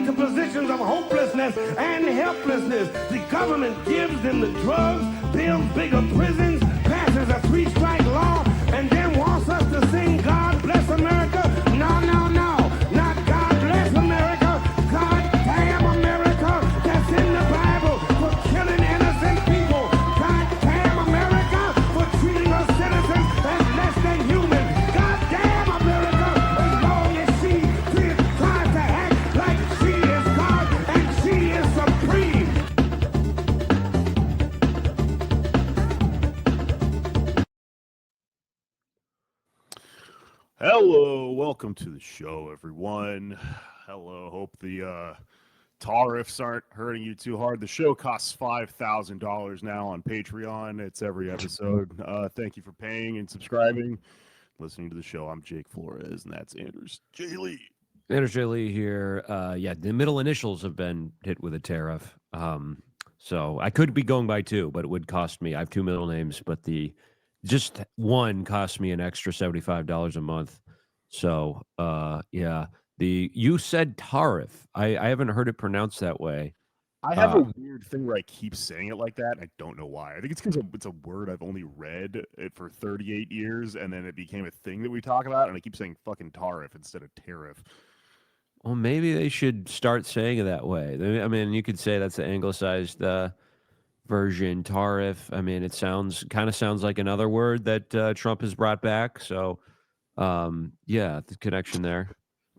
into positions of hopelessness and helplessness. The government gives them the drugs, builds bigger prisons, passes a three-strike law, and then wants us to sing God Bless America. No, no, no. Not God Bless America. God damn America. That's in the Bible for killing innocent people. God damn America for treating us citizens as less than human. God damn America as long as she tries to act like she is God and she is supreme. Hello, welcome to the show, everyone. Hello, hope the tariffs aren't hurting you too hard. The show costs $5,000 now on Patreon. It's every episode. Thank you for paying and subscribing, listening to the show. I'm Jake Flores, and that's Anders J. Lee. Anders J. Lee here. Yeah, the middle initials have been hit with a tariff. So I could be going by two, but it would cost me. I have two middle names, but the just one cost me an extra $75 a month. So yeah, you said tariff. I haven't heard it pronounced that way. I have a weird thing where I keep saying it like that. I don't know why. I think it's because it's a word I've only read it for 38 years, and then it became a thing that we talk about, and I keep saying fucking tariff instead of tariff. Well, maybe they should start saying it that way. I mean, you could say that's the anglicized version, tariff. I mean, it kind of sounds like another word that Trump has brought back. So, yeah, the connection there.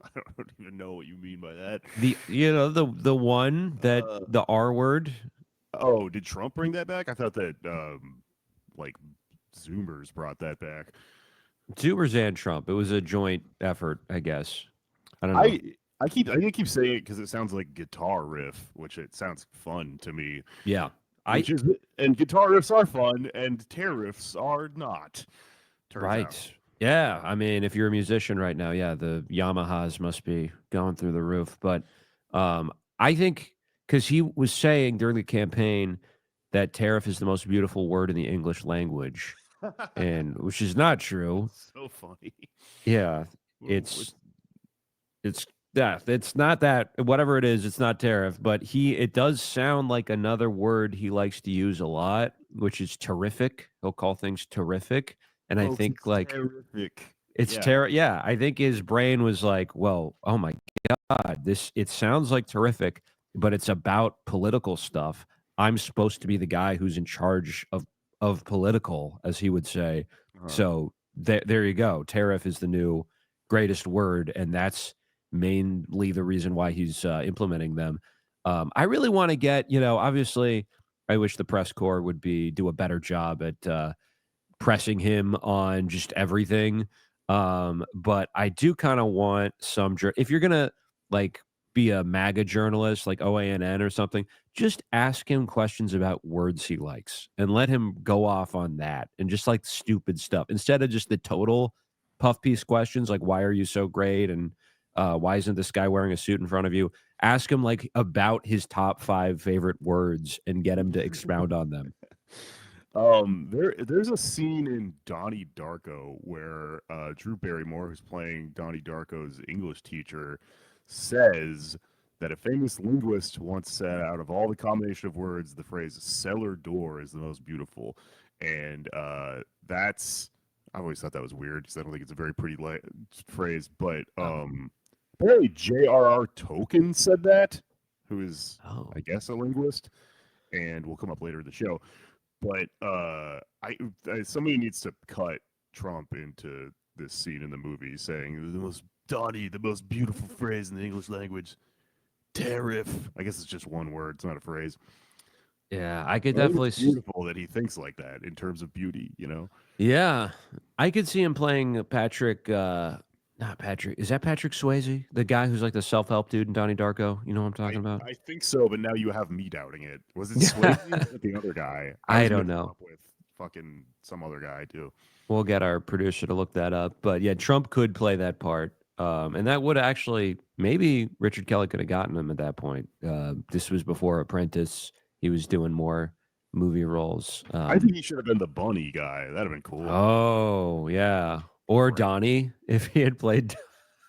I don't even know what you mean by that. The one that the R word. Oh, did Trump bring that back? I thought that like Zoomers brought that back. Zoomers and Trump. It was a joint effort, I guess. I don't know. I keep saying it because it sounds like guitar riff, which it sounds fun to me. Yeah. And guitar riffs are fun, and tariffs are not. Right. Out. Yeah. I mean, if you're a musician right now, yeah, the Yamahas must be going through the roof. But I think because he was saying during the campaign that tariff is the most beautiful word in the English language, and which is not true. So funny. Yeah. It's not that, whatever it is, it's not tariff, but it does sound like another word he likes to use a lot, which is terrific. He'll call things terrific. And I think like terrific. It's terrible. Yeah, I think his brain was like, well, oh my God, it sounds like terrific, but it's about political stuff. I'm supposed to be the guy who's in charge of political, as he would say. So there you go. Tariff is the new greatest word, and that's mainly the reason why he's implementing them. I really want to get, obviously, I wish the press corps would do a better job at pressing him on just everything. But I do kind of want if you're gonna like be a MAGA journalist like OANN or something, just ask him questions about words he likes and let him go off on that and just like stupid stuff instead of just the total puff piece questions like why are you so great and why isn't this guy wearing a suit in front of you? Ask him like about his top 5 favorite words and get him to expound on them. There's a scene in Donnie Darko where Drew Barrymore, who's playing Donnie Darko's English teacher, says that a famous linguist once said, out of all the combination of words, the phrase cellar door is the most beautiful. And I've always thought that was weird because I don't think it's a very pretty phrase, but apparently J.R.R. Tolkien said that, who is, I guess, a linguist, and will come up later in the show. But somebody needs to cut Trump into this scene in the movie saying the most beautiful phrase in the English language, tariff. I guess it's just one word. It's not a phrase. Yeah, I could definitely see beautiful that he thinks like that in terms of beauty, Yeah, I could see him playing Patrick. Not Patrick. Is that Patrick Swayze, the guy who's like the self-help dude in Donnie Darko? You know what I'm talking about? I think so, but now you have me doubting it. Was it Swayze or the other guy? I don't know. Up with fucking some other guy too. We'll get our producer to look that up. But yeah, Trump could play that part, and that would actually maybe Richard Kelly could have gotten him at that point. This was before Apprentice. He was doing more movie roles. I think he should have been the bunny guy. That'd have been cool. Oh yeah. Or Donnie, if he had played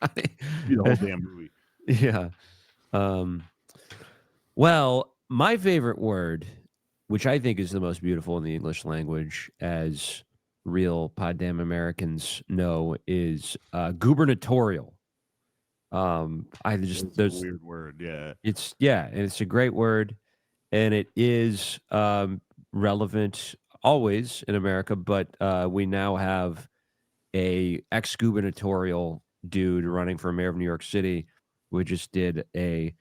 Donnie. The whole damn movie. Yeah. Um, well, my favorite word, which I think is the most beautiful in the English language, as real poddamn Americans know, is gubernatorial. I just It's a there's weird word. Yeah. it's yeah, and it's a great word, and it is relevant always in America, but we now have a ex-gubernatorial dude running for mayor of New York City. We just did a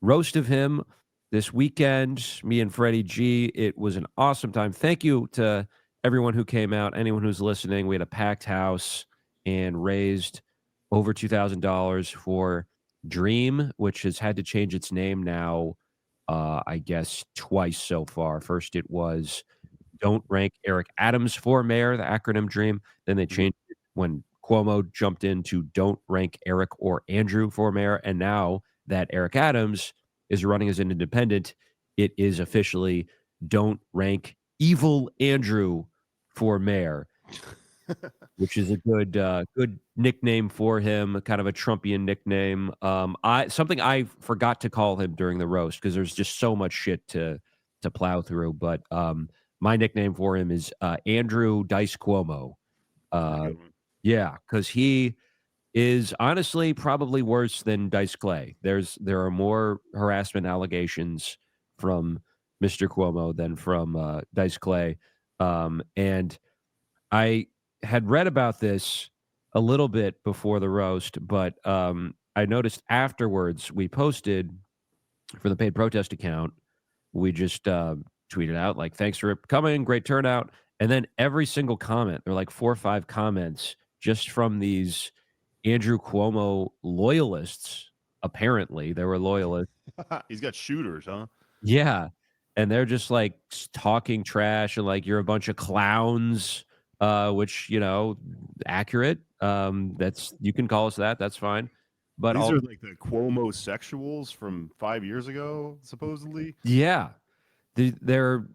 roast of him this weekend, me and Freddie G. It was an awesome time. Thank you to everyone who came out, anyone who's listening. We had a packed house and raised over $2,000 for Dream, which has had to change its name now, I guess, twice so far. First, it was Don't Rank Eric Adams for Mayor, the acronym Dream. Then they Mhm. changed it when Cuomo jumped in to Don't Rank Eric or Andrew for Mayor. And now that Eric Adams is running as an independent, it is officially Don't Rank Evil Andrew for Mayor, which is a good nickname for him, kind of a Trumpian nickname. I something I forgot to call him during the roast because there's just so much shit to plow through. But my nickname for him is Andrew Dice Cuomo. That's a Uh, good one. yeah, because he is honestly probably worse than Dice Clay. There are more harassment allegations from Mr. Cuomo than from Dice Clay, and I had read about this a little bit before the roast, but I noticed afterwards we posted for the paid protest account. We just tweeted out like, "Thanks for coming, great turnout," and then every single comment, there were like 4 or 5 comments just from these Andrew Cuomo loyalists. Apparently, there were loyalists. He's got shooters, huh? Yeah, and they're just, like, talking trash and, like, "You're a bunch of clowns," which, accurate. That's you can call us that, that's fine. But These all are like the Cuomo sexuals from 5 years ago, supposedly. yeah, they're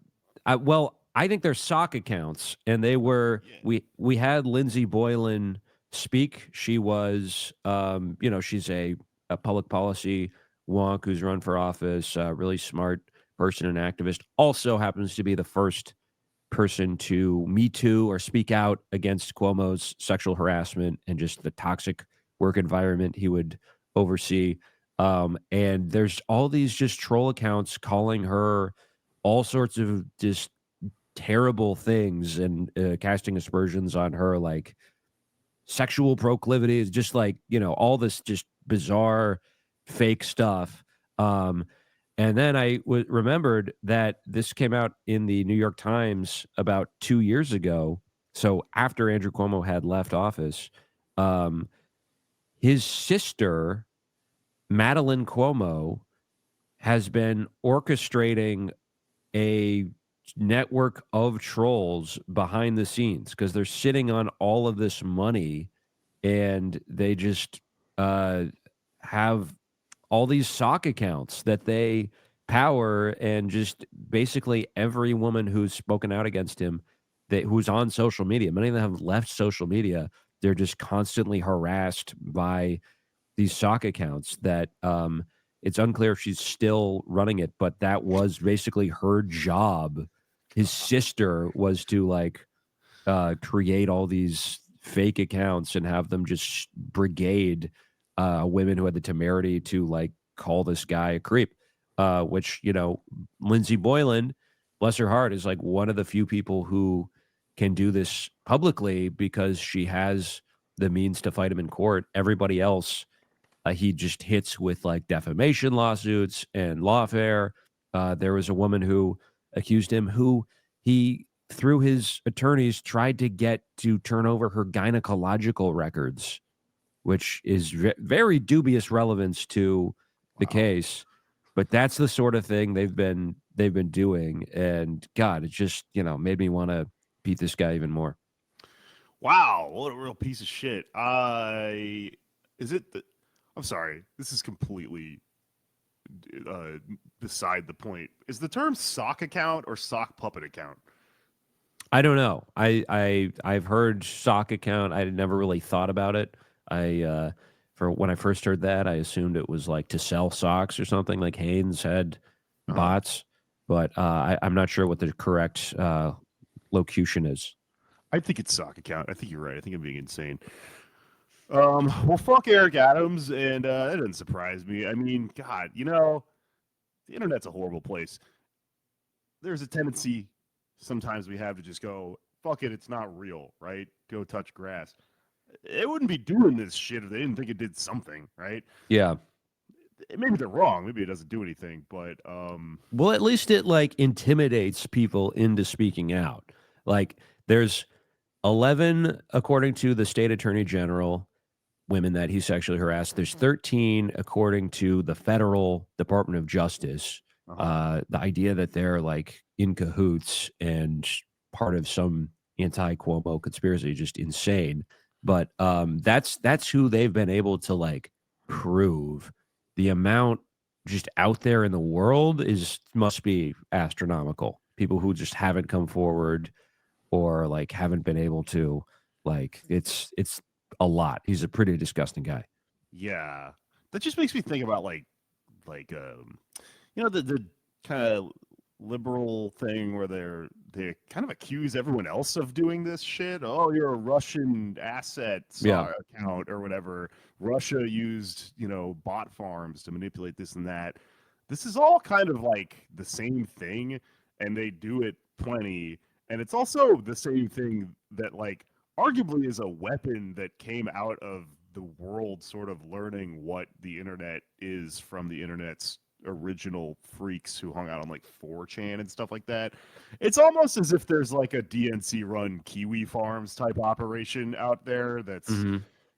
well, I think they're sock accounts, and they were Yeah. we had Lindsey Boylan speak. She was, she's a public policy wonk who's run for office, really smart person and activist. Also happens to be the first person to Me Too or speak out against Cuomo's sexual harassment and just the toxic work environment he would oversee. And there's all these just troll accounts calling her all sorts of just terrible things and casting aspersions on her, like sexual proclivities, just like, all this just bizarre fake stuff. Um, and then remembered that this came out in the New York Times about 2 years ago. So after Andrew Cuomo had left office, um, his sister, Madeline Cuomo, has been orchestrating a network of trolls behind the scenes because they're sitting on all of this money and they just uh, have all these sock accounts that they power, and just basically every woman who's spoken out against him, who's on social media, many of them have left social media. They're just constantly harassed by these sock accounts that it's unclear if she's still running it, but that was basically her job. His sister was to like create all these fake accounts and have them just brigade women who had the temerity to like call this guy a creep. Which Lindsey Boylan, bless her heart, is like one of the few people who can do this publicly because she has the means to fight him in court. Everybody else, he just hits with like defamation lawsuits and lawfare. There was a woman who accused him, who he, through his attorneys, tried to get to turn over her gynecological records, which is very dubious relevance to the Wow. case. But that's the sort of thing they've been doing, and God, it just made me want to beat this guy even more. Wow, what a real piece of shit. Is it the I'm sorry. This is completely uh beside the point. Is the term sock account or sock puppet account? I don't know. I've heard sock account. I never really thought about it. I For when I first heard that, I assumed it was like to sell socks or something. Like Hanes had bots, but I'm not sure what the correct locution is. I think it's sock account. I think you're right. I think I'm being insane. Well, fuck Eric Adams, and that doesn't surprise me. I mean, God, the internet's a horrible place. There's a tendency sometimes we have to just go, fuck it, it's not real, right? Go touch grass. It wouldn't be doing this shit if they didn't think it did something, right? Yeah. Maybe they're wrong. Maybe it doesn't do anything, but well, at least it like intimidates people into speaking out. Like there's 11, according to the state attorney general, women that he sexually harassed. There's 13, according to the federal Department of Justice. The idea that they're like in cahoots and part of some anti-Cuomo conspiracy is just insane. But that's who they've been able to like prove. The amount just out there in the world must be astronomical. People who just haven't come forward or like haven't been able to, like, it's a lot. He's a pretty disgusting guy. Yeah, that just makes me think about the kind of liberal thing where they kind of accuse everyone else of doing this shit. Oh, you're a Russian asset account or whatever. Russia used bot farms to manipulate this and that. This is all kind of like the same thing, and they do it plenty. And it's also the same thing that like arguably is a weapon that came out of the world sort of learning what the internet is from the internet's original freaks who hung out on like 4chan and stuff like that. It's almost as if there's like a DNC run Kiwi Farms type operation out there that's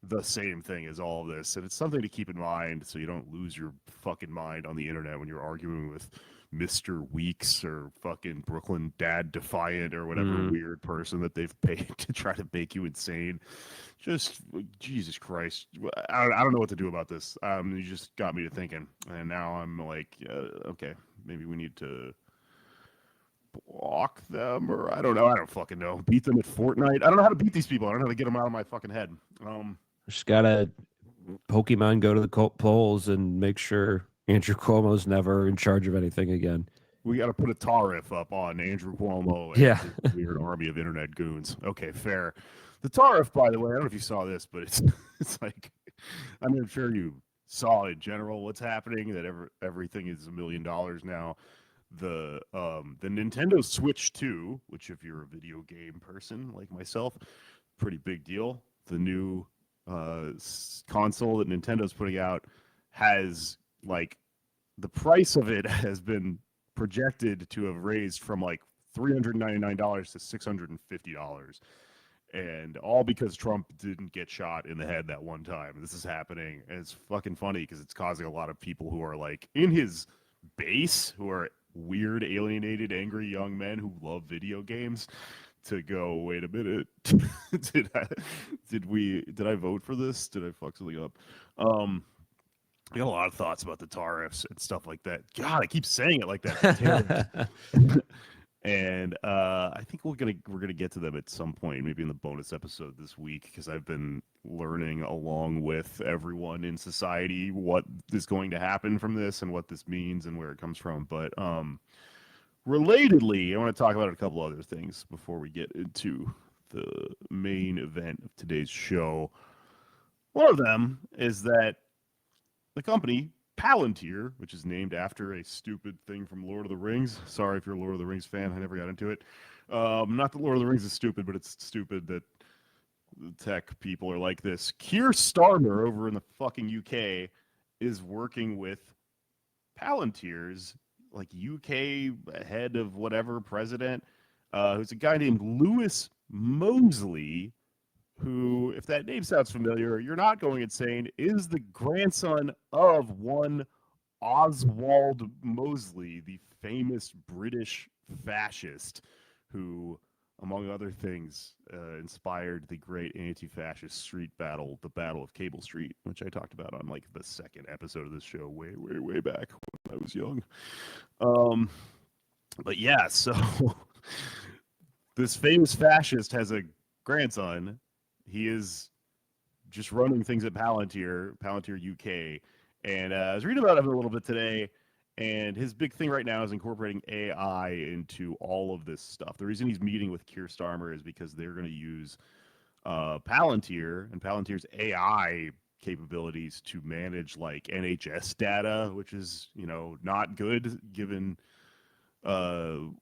the same thing as all of this. And it's something to keep in mind so you don't lose your fucking mind on the internet when you're arguing with Mr. Weeks or fucking Brooklyn Dad Defiant or whatever weird person that they've paid to try to make you insane. Just Jesus Christ, I don't know what to do about this. You just got me to thinking, and now I'm like, okay, maybe we need to block them, or I don't know. I don't fucking know. Beat them at Fortnite. I don't know how to beat these people. I don't know how to get them out of my fucking head. Just gotta Pokemon go to the polls and make sure Andrew Cuomo's never in charge of anything again. We got to put a tariff up on Andrew Cuomo and his weird army of internet goons. Okay, fair. The tariff, by the way, I don't know if you saw this, but it's like, I mean, I'm sure you saw in general what's happening, that everything is $1 million now. The Nintendo Switch 2, which if you're a video game person like myself, pretty big deal. The new console that Nintendo's putting out has like the price of it has been projected to have raised from like $399 to $650, and all because Trump didn't get shot in the head that one time. This is happening, and it's fucking funny because it's causing a lot of people who are like in his base, who are weird, alienated, angry young men who love video games, to go, wait a minute, did I vote for this? Did I fuck something up? I got a lot of thoughts about the tariffs and stuff like that. God, I keep saying it like that. And I think we're gonna get to them at some point, maybe in the bonus episode this week, because I've been learning along with everyone in society what is going to happen from this and what this means and where it comes from. But relatedly, I want to talk about a couple other things before we get into the main event of today's show. One of them is that the company Palantir, which is named after a stupid thing from Lord of the Rings. Sorry if you're a Lord of the Rings fan. I never got into it. Not that Lord of the Rings is stupid, but it's stupid that the tech people are like this. Keir Starmer over in the fucking UK is working with Palantir's like UK head of whatever president, who's a guy named Lewis Mosley, who, if that name sounds familiar, you're not going insane, is the grandson of one Oswald Mosley, the famous British fascist who, among other things, inspired the great anti-fascist street battle, the Battle of Cable Street, which I talked about on like the second episode of this show way, way, way back when I was young. But yeah, so this famous fascist has a grandson. He is just running things at Palantir UK. And I was reading about him a little bit today, and his big thing right now is incorporating AI into all of this stuff. The reason he's meeting with Keir Starmer is because they're going to use Palantir and Palantir's AI capabilities to manage like NHS data, which is, you know, not good given the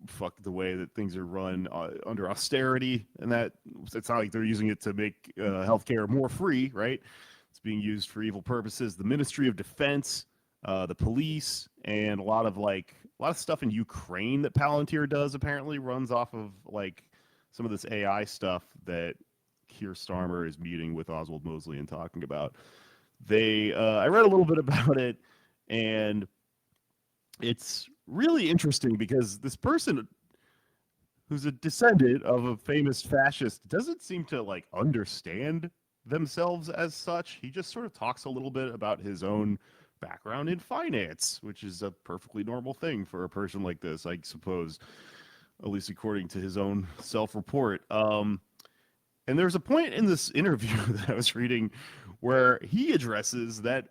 way that things are run under austerity, and that it's not like they're using it to make healthcare more free, right? It's being used for evil purposes. The Ministry of Defense, the police, and a lot of stuff in Ukraine that Palantir does apparently runs off of like some of this AI stuff that Keir Starmer is meeting with Oswald Mosley and talking about. I read a little bit about it, and it's really interesting because this person who's a descendant of a famous fascist doesn't seem to like understand themselves as such. He just sort of talks a little bit about his own background in finance, which is a perfectly normal thing for a person like this, I suppose, at least according to his own self-report. And there's a point in this interview that I was reading where he addresses that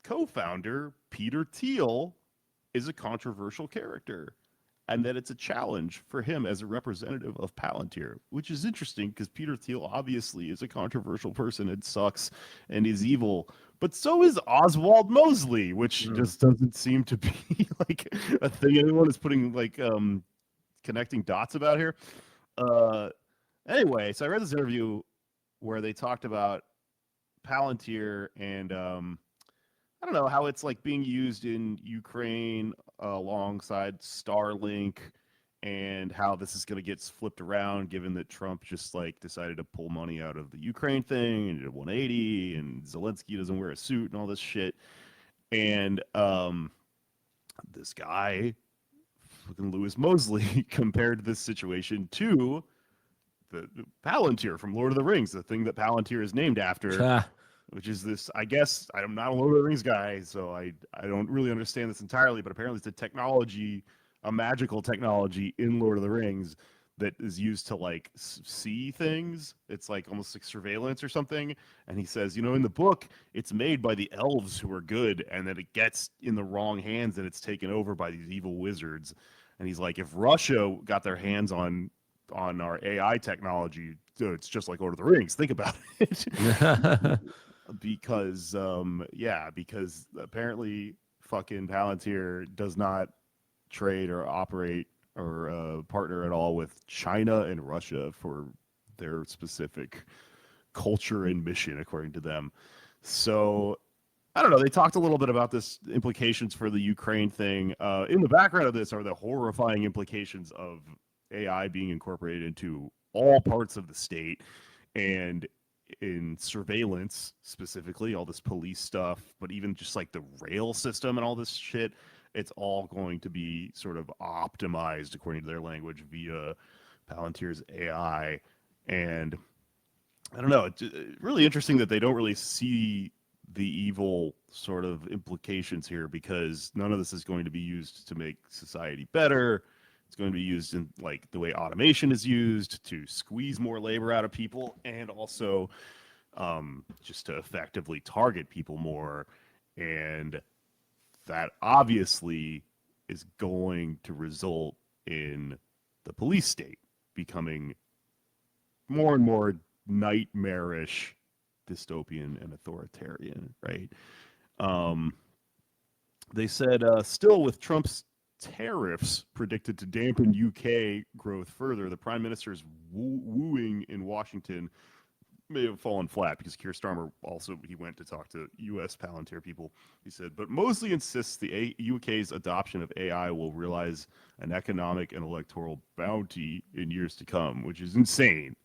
co-founder Peter Thiel is a controversial character, and that it's a challenge for him as a representative of Palantir, which is interesting because Peter Thiel obviously is a controversial person and sucks and is evil, but so is Oswald Mosley, which just doesn't seem to be like a thing anyone is putting like connecting dots about here. Anyway, so I read this interview where they talked about Palantir and I don't know how it's like being used in Ukraine alongside Starlink, and how this is going to get flipped around given that Trump just like decided to pull money out of the Ukraine thing and did 180, and Zelensky doesn't wear a suit and all this shit. And this guy, fucking Lewis Mosley, compared this situation to the Palantir from Lord of the Rings, the thing that Palantir is named after. Which is this, I guess, I'm not a Lord of the Rings guy, so I don't really understand this entirely, but apparently it's a technology, a magical technology in Lord of the Rings that is used to, like, see things. It's like almost like surveillance or something. And he says, you know, in the book, it's made by the elves who are good, and then it gets in the wrong hands and it's taken over by these evil wizards. And he's like, if Russia got their hands on our AI technology, it's just like Lord of the Rings. Think about it. Because because apparently fucking Palantir does not trade or operate or partner at all with China and Russia for their specific culture and mission, according to them. So I don't know. They talked a little bit about this implications for the Ukraine thing. In the background of this are the horrifying implications of AI being incorporated into all parts of the state, and in surveillance specifically, all this police stuff, but even just like the rail system and all this shit, it's all going to be sort of optimized according to their language via Palantir's AI. And I don't know, it's really interesting that they don't really see the evil sort of implications here, because none of this is going to be used to make society better. It's going to be used in like the way automation is used to squeeze more labor out of people, and also just to effectively target people more. And that obviously is going to result in the police state becoming more and more nightmarish, dystopian, and authoritarian, right? They said, still with Trump's tariffs predicted to dampen UK growth further, the Prime Minister's wooing in Washington may have fallen flat, because Keir Starmer also, he went to talk to U.S. Palantir people. He said, but Mosley insists the UK's adoption of AI will realize an economic and electoral bounty in years to come, which is insane.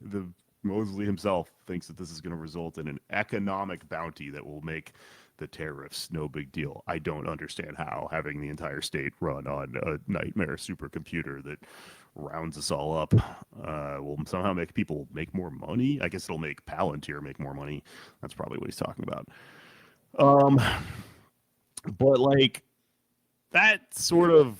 Mosley himself thinks that this is going to result in an economic bounty that will make the tariffs no big deal. I don't understand how having the entire state run on a nightmare supercomputer that rounds us all up will somehow make people make more money. I guess it'll make Palantir make more money. That's probably what he's talking about. But like that sort of,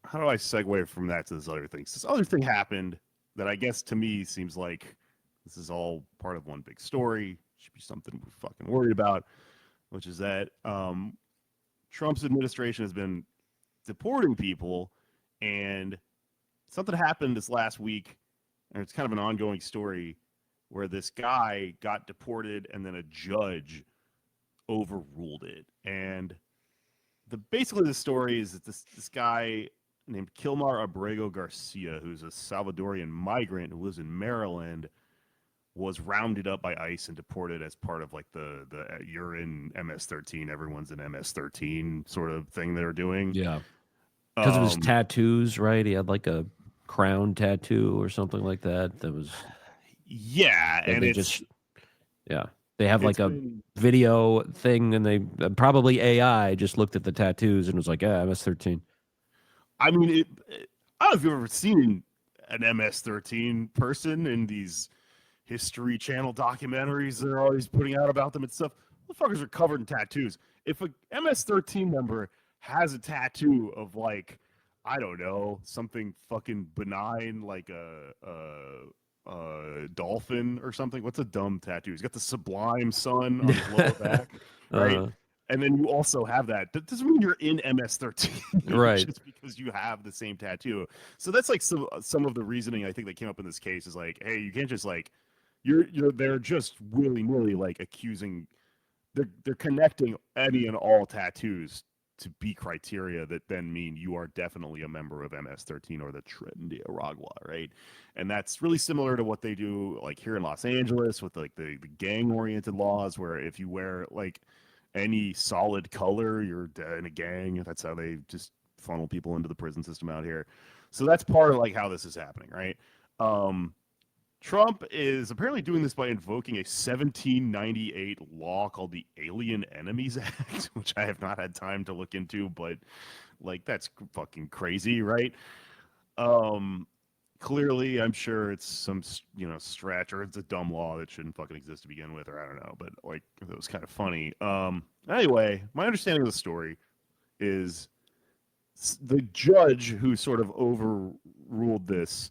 how do I segue from that to this other thing? So this other thing happened that I guess to me seems like this is all part of one big story. should be something we're fucking worried about, which is that Trump's administration has been deporting people, and something happened this last week, and it's kind of an ongoing story where this guy got deported and then a judge overruled it. And basically the story is that this guy named Kilmar Abrego Garcia, who's a Salvadorian migrant who lives in Maryland, was rounded up by ICE and deported as part of like the you're in MS-13, everyone's in MS-13 sort of thing they're doing. Yeah. Because of his tattoos, right? He had like a crown tattoo or something like that. That was and they just they have like a video thing, and they probably AI just looked at the tattoos and was like, yeah, MS-13. I mean, I don't know if you've ever seen an MS-13 person in these History Channel documentaries they're always putting out about them and stuff. Motherfuckers are covered in tattoos. If a MS-13 member has a tattoo of like, I don't know, something fucking benign like a dolphin or something. What's a dumb tattoo? He's got the Sublime Sun on his lower back, right? And then you also have that. That doesn't mean you're in MS-13, right? Just because you have the same tattoo. So that's like some of the reasoning I think that came up in this case is like, hey, you can't just like they're just willy-nilly like accusing. They're connecting any and all tattoos to be criteria that then mean you are definitely a member of MS-13 or the Tren de Aragua, right? And that's really similar to what they do like here in Los Angeles with like the gang-oriented laws, where if you wear like any solid color, you're in a gang. That's how they just funnel people into the prison system out here. So that's part of like how this is happening, right? Trump is apparently doing this by invoking a 1798 law called the Alien Enemies Act, which I have not had time to look into, but like that's fucking crazy, right? Clearly, I'm sure it's some stretch, or it's a dumb law that shouldn't fucking exist to begin with, or I don't know, but like it was kind of funny. Anyway, my understanding of the story is the judge who sort of overruled this,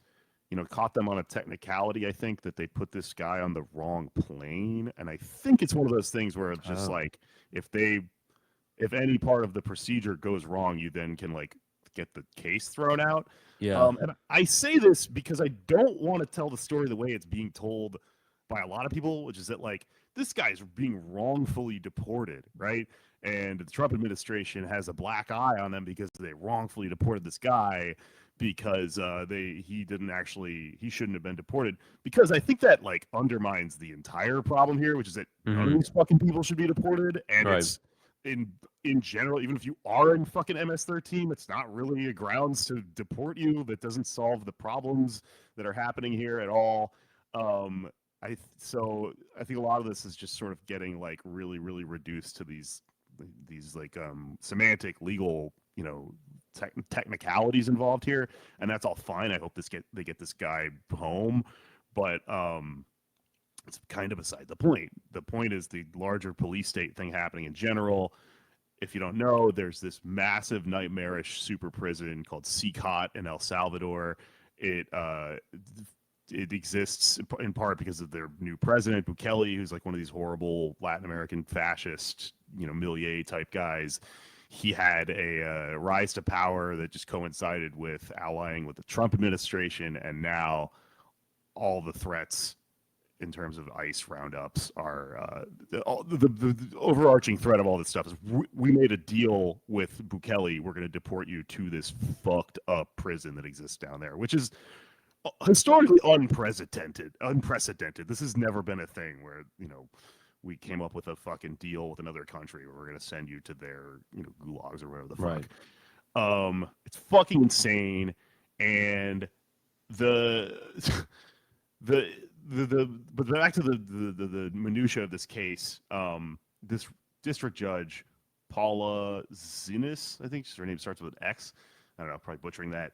caught them on a technicality. I think that they put this guy on the wrong plane. And I think it's one of those things where it's just like, if any part of the procedure goes wrong, you then can like get the case thrown out. Yeah. And I say this because I don't want to tell the story the way it's being told by a lot of people, which is that like, this guy's being wrongfully deported, right? And the Trump administration has a black eye on them because they wrongfully deported this guy because he shouldn't have been deported. Because I think that like undermines the entire problem here, which is that none of these fucking people should be deported, and it's in general, even if you are in fucking MS-13, it's not really a grounds to deport you. That doesn't solve the problems that are happening here at all. I think a lot of this is just sort of getting like really, really reduced to these like semantic legal, technicalities involved here, and that's all fine. I hope they get this guy home, but it's kind of beside the point. The point is the larger police state thing happening in general. If you don't know, there's this massive nightmarish super prison called CCOT in El Salvador. It exists in part because of their new president, Bukele, who's like one of these horrible Latin American fascist, milieu type guys. He had a rise to power that just coincided with allying with the Trump administration, and now all the threats in terms of ICE roundups are the overarching threat of all this stuff is we made a deal with Bukele. We're going to deport you to this fucked up prison that exists down there, which is historically unprecedented. This has never been a thing where, we came up with a fucking deal with another country where we're going to send you to their, gulags or whatever the fuck. Right. It's fucking insane. And but back to the minutia of this case, this district judge, Paula Zinnis, I think her name starts with an X. I don't know, probably butchering that.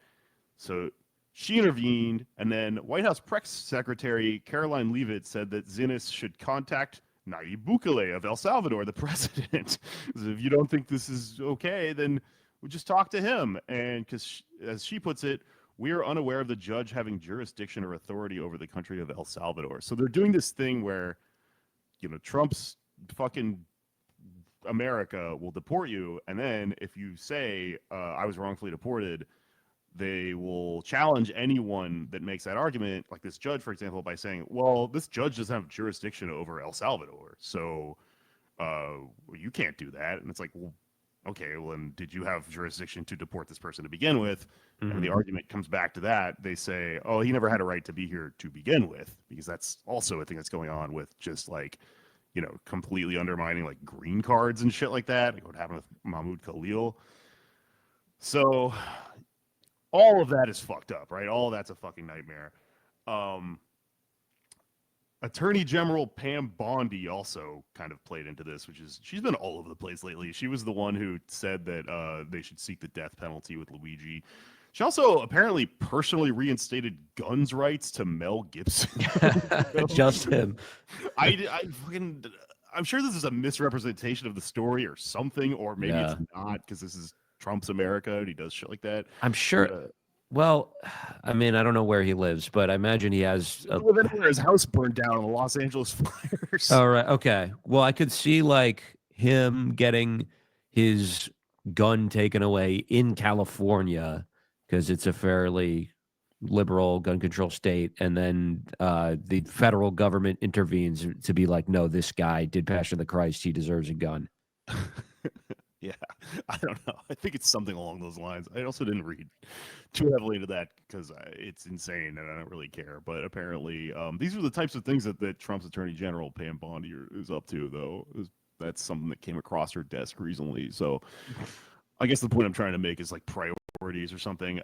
So she intervened, and then White House press secretary Caroline Leavitt said that Zinnis should contact Nayib Bukele of El Salvador, the president. If you don't think this is okay, then we just talk to him. And because, as she puts it, we are unaware of the judge having jurisdiction or authority over the country of El Salvador. So they're doing this thing where Trump's fucking America will deport you, and then if you say I was wrongfully deported, they will challenge anyone that makes that argument, like this judge, for example, by saying, well, this judge doesn't have jurisdiction over El Salvador, so you can't do that. And it's like, well, okay, well, and did you have jurisdiction to deport this person to begin with? Mm-hmm. And the argument comes back to that. They say, oh, he never had a right to be here to begin with, because that's also a thing that's going on with just like, completely undermining like green cards and shit like that. Like what happened with Mahmoud Khalil. So all of that is fucked up, right? All of that's a fucking nightmare. Attorney General Pam Bondi also kind of played into this, which is she's been all over the place lately. She was the one who said that they should seek the death penalty with Luigi. She also apparently personally reinstated guns rights to Mel Gibson. Just him. I'm sure this is a misrepresentation of the story or something, or maybe it's not, because this is Trump's America and he does shit like that. I'm sure. Well, I mean, I don't know where he lives, but I imagine he has his house burned down in the Los Angeles fires. All right. Okay. Well, I could see like him getting his gun taken away in California because it's a fairly liberal gun control state, and then the federal government intervenes to be like, no, this guy did Passion of the Christ, he deserves a gun. Yeah, I don't know. I think it's something along those lines. I also didn't read too heavily into that because it's insane and I don't really care. But apparently, these are the types of things that Trump's Attorney General Pam Bondi is up to, though. That's something that came across her desk recently. So I guess the point I'm trying to make is like priorities or something.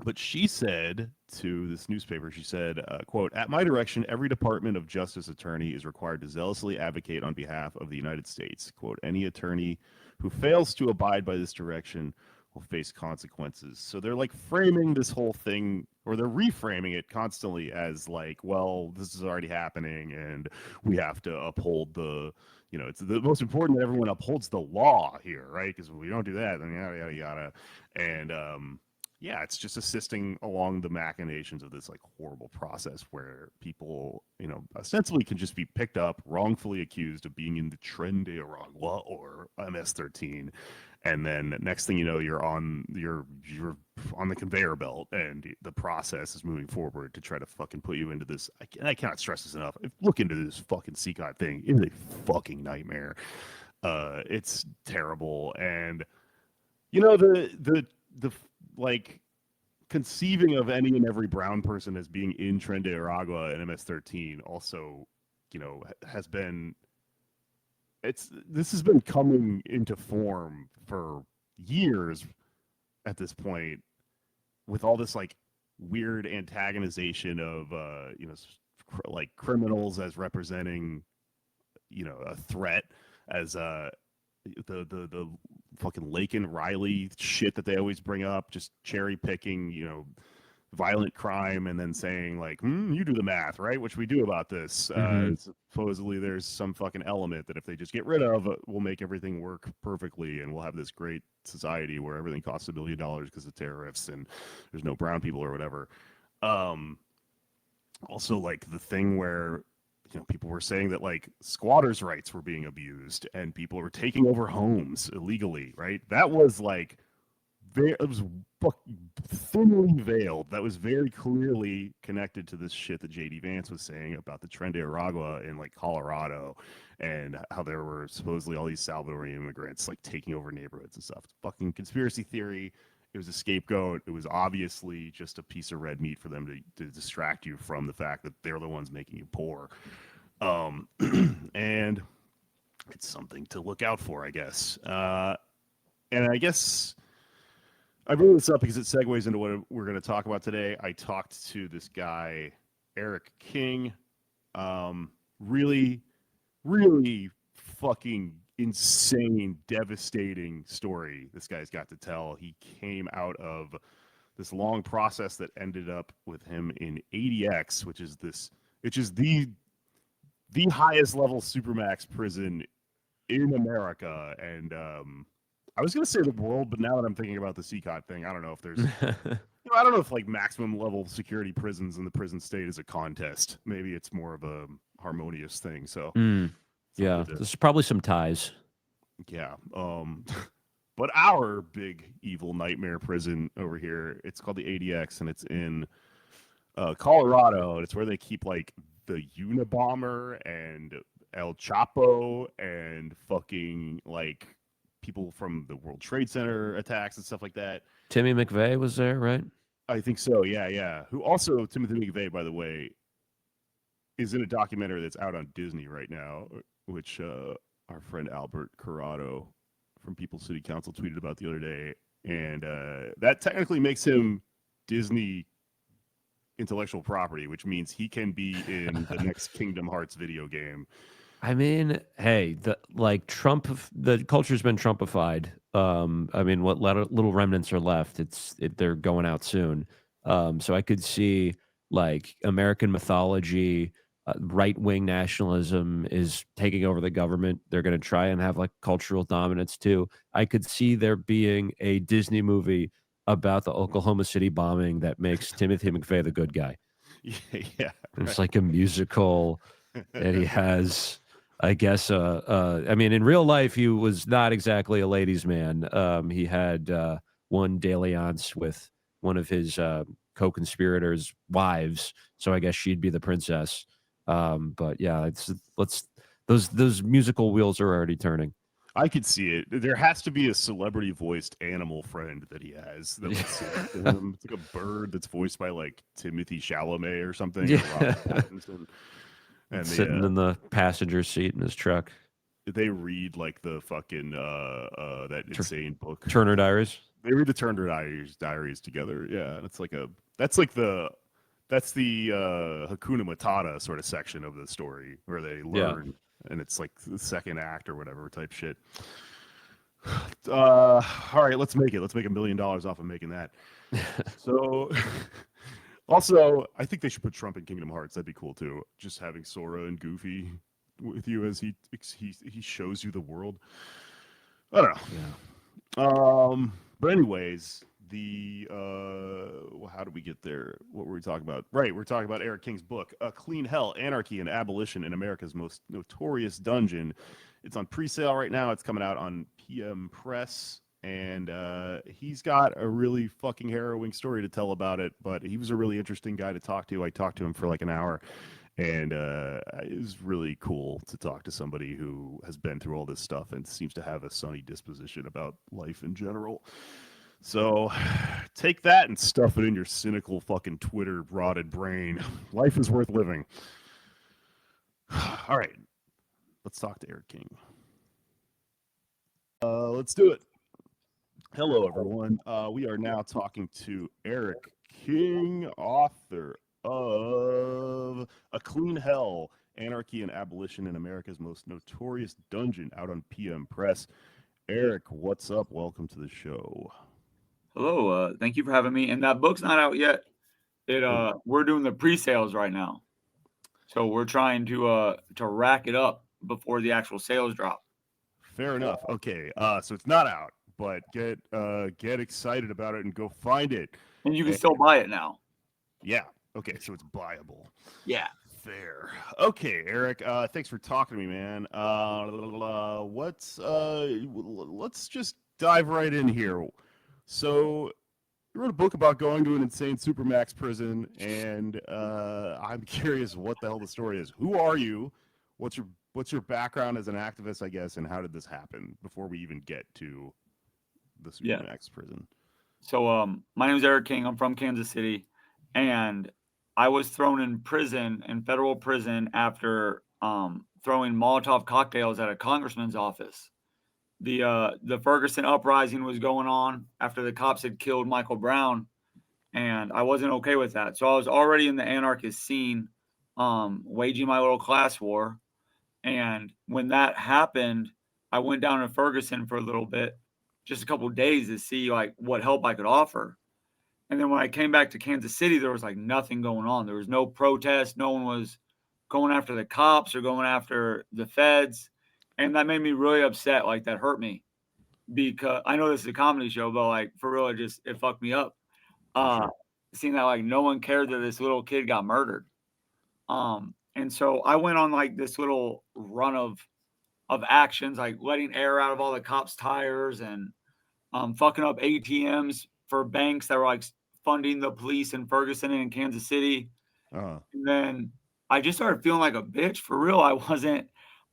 But she said to this newspaper, she said, quote, "At my direction, every Department of Justice attorney is required to zealously advocate on behalf of the United States. Quote, any attorney who fails to abide by this direction will face consequences." So they're like framing this whole thing, or they're reframing it constantly as like, well, this is already happening and we have to uphold the, it's the most important that everyone upholds the law here, right? Because if we don't do that, then yada, yada, yada. And, yeah, it's just assisting along the machinations of this like horrible process where people, ostensibly can just be picked up, wrongfully accused of being in the Tren de Aragua or MS-13, and then next thing you know, you're on the conveyor belt, and the process is moving forward to try to fucking put you into this. I cannot stress this enough. Look into this fucking CCOT thing. It is a fucking nightmare. It's terrible, and the like conceiving of any and every brown person as being in Tren de Aragua and MS-13 also, has been this has been coming into form for years at this point, with all this like weird antagonization of like criminals as representing a threat, as the fucking Laken Riley shit that they always bring up, just cherry picking, violent crime, and then saying like, you do the math, right? Which we do about this. Supposedly there's some fucking element that if they just get rid of, will make everything work perfectly, and we'll have this great society where everything costs $1 billion because of tariffs and there's no brown people or whatever. Also, like the thing where people were saying that like squatters' rights were being abused and people were taking over homes illegally, right? That was like, it was thinly veiled. That was very clearly connected to this shit that J.D. Vance was saying about the Tren de Aragua in like Colorado, and how there were supposedly all these Salvadorian immigrants like taking over neighborhoods and stuff. It's fucking conspiracy theory. It was a scapegoat. It was obviously just a piece of red meat for them to distract you from the fact that they're the ones making you poor. And it's something to look out for, I guess. And I guess I bring this up because it segues into what we're going to talk about today. I talked to this guy, Eric King. Really, really fucking insane, devastating story this guy's got to tell. He came out of this long process that ended up with him in ADX, which is the highest level supermax prison in America, and I was going to say the world, but now that I'm thinking about the CCOT thing, I don't know if there's I don't know if like maximum level security prisons in the prison state is a contest. Maybe it's more of a harmonious thing. So Yeah, something to, there's probably some ties. yeah. But our big evil nightmare prison over here, it's called the ADX, and it's in Colorado. It's where they keep like the Unabomber and El Chapo and fucking like people from the World Trade Center attacks and stuff like that. Timmy McVeigh was there, right? I think so. Yeah, yeah. Who also Timothy McVeigh, by the way, is in a documentary that's out on Disney right now, which our friend Albert Corrado from People's City Council tweeted about the other day, and that technically makes him Disney intellectual property, which means he can be in the next Kingdom Hearts video game. I mean, hey, the culture's been Trumpified. I mean, what little remnants are left? They're going out soon. So I could see like American mythology, right wing nationalism is taking over the government. They're going to try and have like cultural dominance too. I could see there being a Disney movie about the Oklahoma City bombing that makes Timothy McVeigh the good guy. Yeah, It's like a musical, and he has, I guess, I mean, in real life, he was not exactly a ladies' man. He had one dalliance with one of his co-conspirators' wives, so I guess she'd be the princess. But yeah, let's those musical wheels are already turning. I could see it. There has to be a celebrity voiced animal friend that he has that would sing to him. It's like a bird that's voiced by like Timothy Chalamet or something, or Robert Yeah, Pattinson. And sitting in the passenger seat in his truck. they read like the fucking that insane book. Turner Diaries. They read the Turner Diaries together. Yeah, and it's like that's the Hakuna Matata sort of section of the story where they Yeah. learn, and it's like the second act or whatever type shit. All right, let's make it. Let's make $1 million off of making that. So, also, I think they should put Trump in Kingdom Hearts. That'd be cool too. Just having Sora and Goofy with you as he shows you the world. I don't know. Yeah. But anyways, how did we get there? What were we talking about? Right, we're talking about Eric King's book, A Clean Hell: Anarchy and Abolition in America's Most Notorious Dungeon. It's on pre-sale right now. It's coming out on PM Press, and he's got a really fucking harrowing story to tell about it. But he was a really interesting guy to talk to. I talked to him for like an hour, and it was really cool to talk to somebody who has been through all this stuff and seems to have a sunny disposition about life in general. So take that and stuff it in your cynical fucking Twitter rotted brain. Life is worth living. All right, let's talk to Eric King. Let's do it. Hello, everyone. We are now talking to Eric King, author of A Clean Hell: Anarchy and Abolition in America's Most Notorious Dungeon, out on PM Press. Eric, what's up? Welcome to the show. Hello, thank you for having me. And that book's not out yet. We're doing the pre-sales right now, so we're trying to rack it up before the actual sales drop. Fair enough. Okay, so it's not out, but get excited about it and go find it. And you can still buy it now. Yeah. Okay, so it's buyable. Yeah. Fair. Okay, Eric. Thanks for talking to me, man. Let's just dive right in here. So, you wrote a book about going to an insane supermax prison, and I'm curious what the hell the story is. Who are you? What's your background as an activist, I guess, and how did this happen before we even get to the supermax prison? So, my name is Eric King. I'm from Kansas City, and I was thrown in federal prison after throwing Molotov cocktails at a congressman's office. The Ferguson uprising was going on after the cops had killed Michael Brown, and I wasn't okay with that. So I was already in the anarchist scene, waging my little class war. And when that happened, I went down to Ferguson for a little bit, just a couple of days, to see like what help I could offer. And then when I came back to Kansas City, there was like nothing going on. There was no protest. No one was going after the cops or going after the feds. And that made me really upset. Like, that hurt me, because I know this is a comedy show, but like, for real, it fucked me up. uh, seeing that like no one cared that this little kid got murdered. And so I went on like this little run of actions, like letting air out of all the cops' tires and fucking up ATMs for banks that were like funding the police in Ferguson and in Kansas City. Uh, And then I just started feeling like a bitch for real. I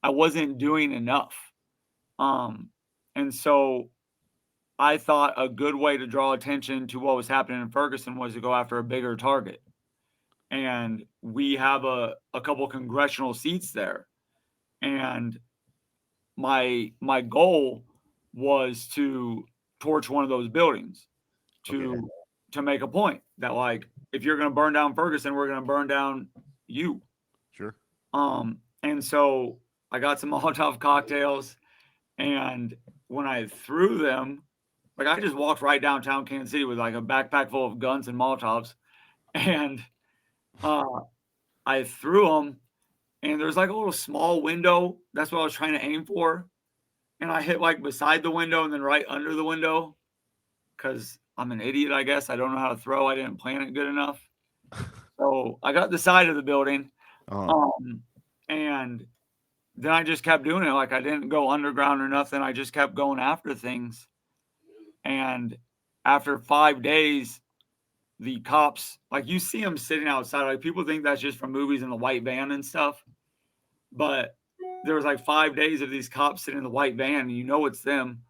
wasn't doing enough. And so I thought a good way to draw attention to what was happening in Ferguson was to go after a bigger target. And we have a couple congressional seats there. And my goal was to torch one of those buildings to make a point that like if you're going to burn down Ferguson, we're going to burn down you. sure. And so I got some Molotov cocktails, and when I threw them, like I just walked right downtown Kansas City with like a backpack full of guns and Molotovs, and I threw them, and there's like a little small window. That's what I was trying to aim for, and I hit like beside the window and then right under the window, because I'm an idiot, I guess. I don't know how to throw. I didn't plan it good enough. So I got the side of the building. And then I just kept doing it. Like I didn't go underground or nothing. I just kept going after things. And after 5 days, the cops, like you see them sitting outside. Like people think that's just from movies in the white van and stuff. But there was like 5 days of these cops sitting in the white van, and you know it's them.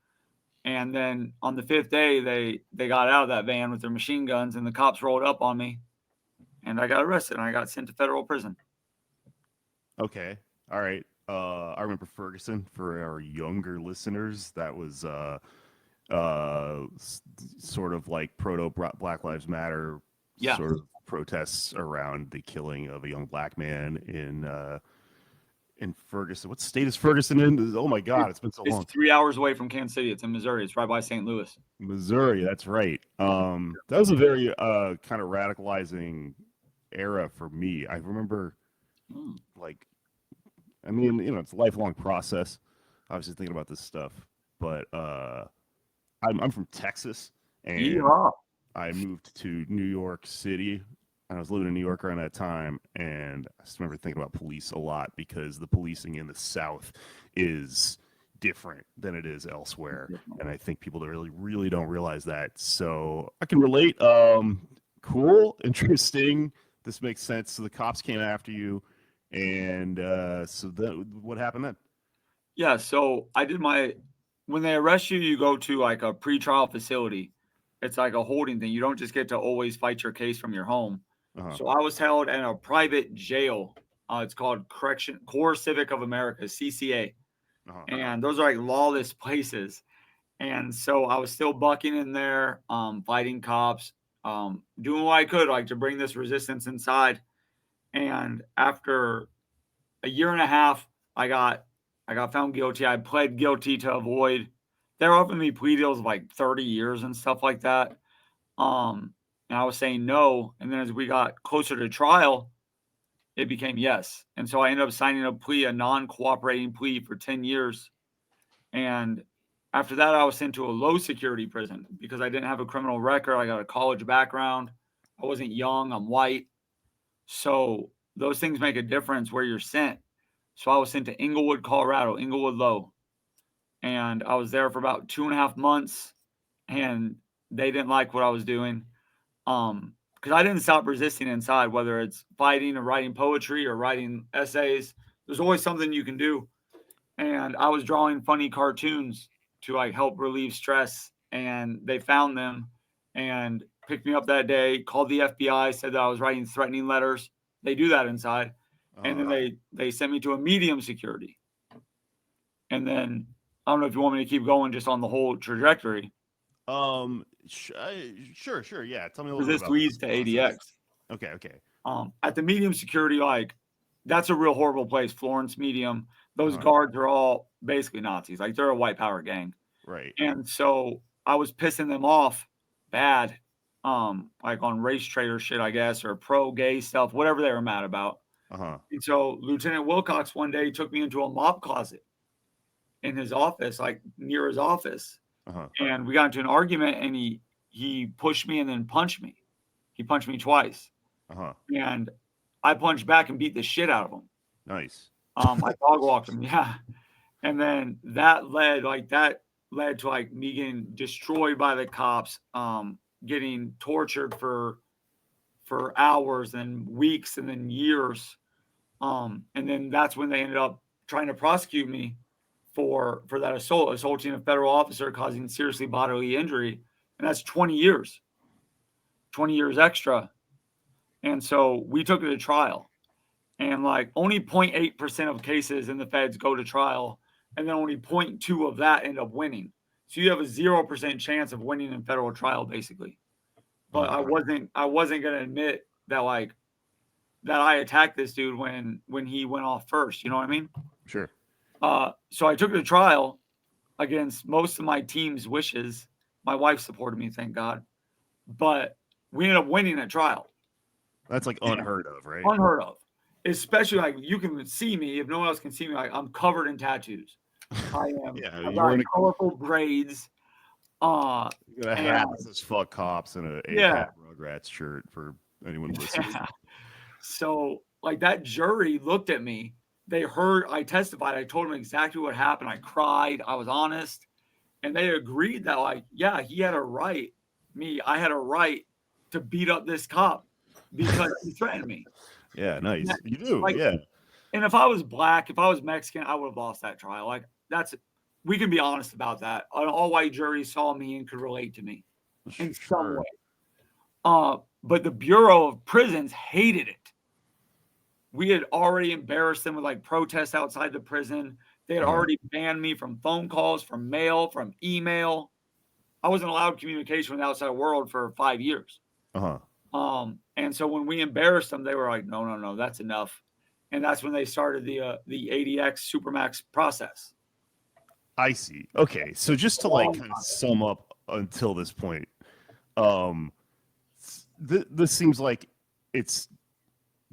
And then on the 5th day, they got out of that van with their machine guns, and the cops rolled up on me, and I got arrested, and I got sent to federal prison. Okay. All right. I remember Ferguson. For our younger listeners, that was sort of like proto Black Lives Matter sort of protests around the killing of a young black man in Ferguson. What state is Ferguson in? Oh my God, it's been so long. It's 3 hours away from Kansas City. It's in Missouri. It's right by St. Louis. Missouri, that's right. That was a very kind of radicalizing era for me. I remember, like, I mean, you know, it's a lifelong process. Obviously, thinking about this stuff, but I'm from Texas, and I moved to New York City. I was living in New York around that time, and I just remember thinking about police a lot because the policing in the South is different than it is elsewhere, and I think people really don't realize that. So I can relate. Cool, interesting. This makes sense. So the cops came after you, and so what happened then? Yeah, so I did when they arrest you, you go to like a pretrial facility. It's like a holding thing. You don't just get to always fight your case from your home. So I was held in a private jail. It's called Core Civic of America, CCA. And those are like lawless places. And so I was still bucking in there, fighting cops, doing what I could like to bring this resistance inside. And after a year and a half, I got found guilty. I pled guilty to avoid. They were offering me plea deals of like 30 years and stuff like that. And I was saying no. And then as we got closer to trial, it became yes. And so I ended up signing a non-cooperating plea for 10 years. And after that, I was sent to a low security prison because I didn't have a criminal record. I got a college background. I wasn't young. I'm white. So those things make a difference where you're sent. So I was sent to Inglewood, Colorado, Inglewood Low. And I was there for about 2.5 months, and they didn't like what I was doing. Because I didn't stop resisting inside, whether it's fighting or writing poetry or writing essays. There's always something you can do. And I was drawing funny cartoons to like help relieve stress, and they found them and picked me up that day, called the FBI, said that I was writing threatening letters. They do that inside. And then they sent me to a medium security. And then I don't know if you want me to keep going just on the whole trajectory. Sure. Yeah. Tell me a little bit This about leads to ADX. Okay. At the medium security, like that's a real horrible place. Florence Medium. Those guards are all basically Nazis. Like they're a white power gang. Right. And so I was pissing them off bad, like on race traitor shit, I guess, or pro-gay stuff, whatever they were mad about. And so Lieutenant Wilcox one day took me into a mop closet in his office, like near his office. And we got into an argument, and he pushed me and then punched me. He punched me twice, and I punched back and beat the shit out of him. Nice. I dog walked him, yeah. And then that led to like me getting destroyed by the cops, getting tortured for hours and weeks and then years. And then that's when they ended up trying to prosecute me for that assaulting a federal officer causing seriously bodily injury. And that's 20 years extra. And so we took it to trial. And like only 0.8% of cases in the feds go to trial. And then only 0.2 of that end up winning. So you have a 0% chance of winning in federal trial, basically. But I wasn't going to admit that I attacked this dude when he went off first. You know what I mean? Sure. So I took it to trial against most of my team's wishes. My wife supported me, thank God. But we ended up winning at trial. That's like unheard of, right? Unheard of. Especially like you can see me, if no one else can see me, like I'm covered in tattoos. I am. Yeah, I've got colorful braids. You got a hat that says "fuck cops" and a Rugrats shirt for anyone listening. Yeah. So like that jury looked at me. They heard I testified. I told them exactly what happened. I cried. I was honest, and they agreed that like, yeah, he had a right. I had a right to beat up this cop because he threatened me. Yeah, nice. You do, like, yeah. And if I was black, if I was Mexican, I would have lost that trial. Like we can be honest about that. An all-white jury saw me and could relate to me in some way. But the Bureau of Prisons hated it. We had already embarrassed them with like protests outside the prison. They had already banned me from phone calls, from mail, from email. I wasn't allowed communication with the outside world for 5 years. And so when we embarrassed them, they were like, no, that's enough. And that's when they started the ADX Supermax process. I see. Okay, so just to like kind of sum up until this point, this seems like it's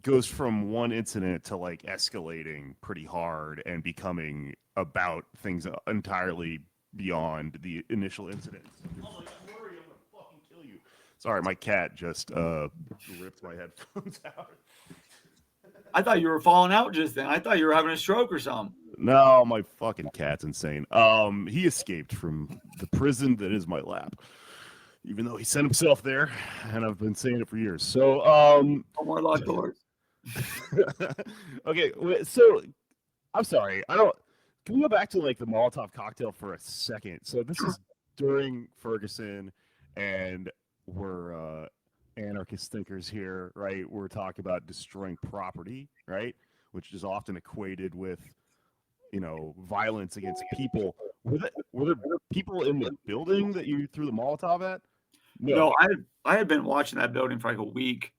goes from one incident to like escalating pretty hard and becoming about things entirely beyond the initial incident. Oh, hurry, I'm gonna fucking kill you. Sorry, my cat just ripped my headphones out. I thought you were falling out just then. I thought you were having a stroke or something. No, my fucking cat's insane. He escaped from the prison that is my lap, even though he sent himself there, and I've been saying it for years. So, no more locked doors. Okay, so I'm sorry. Can we go back to like the Molotov cocktail for a second? So this is during Ferguson, and we're anarchist thinkers here, right? We're talking about destroying property, right? Which is often equated with, violence against people. Were there people in the building that you threw the Molotov at? No, I had been watching that building for like a week,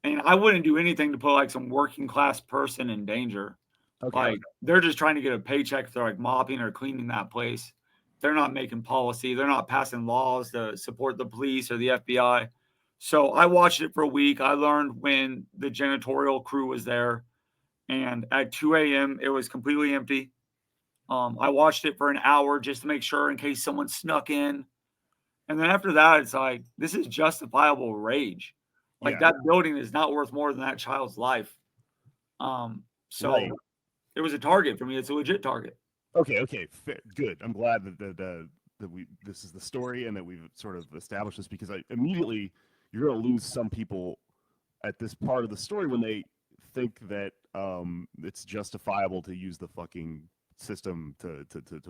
and I wouldn't do anything to put like some working class person in danger. Okay. Like they're just trying to get a paycheck if they're like mopping or cleaning that place. They're not making policy. They're not passing laws to support the police or the FBI. So I watched it for a week. I learned when the janitorial crew was there, and at 2 a.m. it was completely empty. I watched it for an hour just to make sure in case someone snuck in. And then after that, it's like, this is justifiable rage. Like that building is not worth more than that child's life. So it was a target for me. It's a legit target. Okay. Good. I'm glad that this is the story and that we've sort of established this, because you're going to lose some people at this part of the story when they think that it's justifiable to use the fucking system to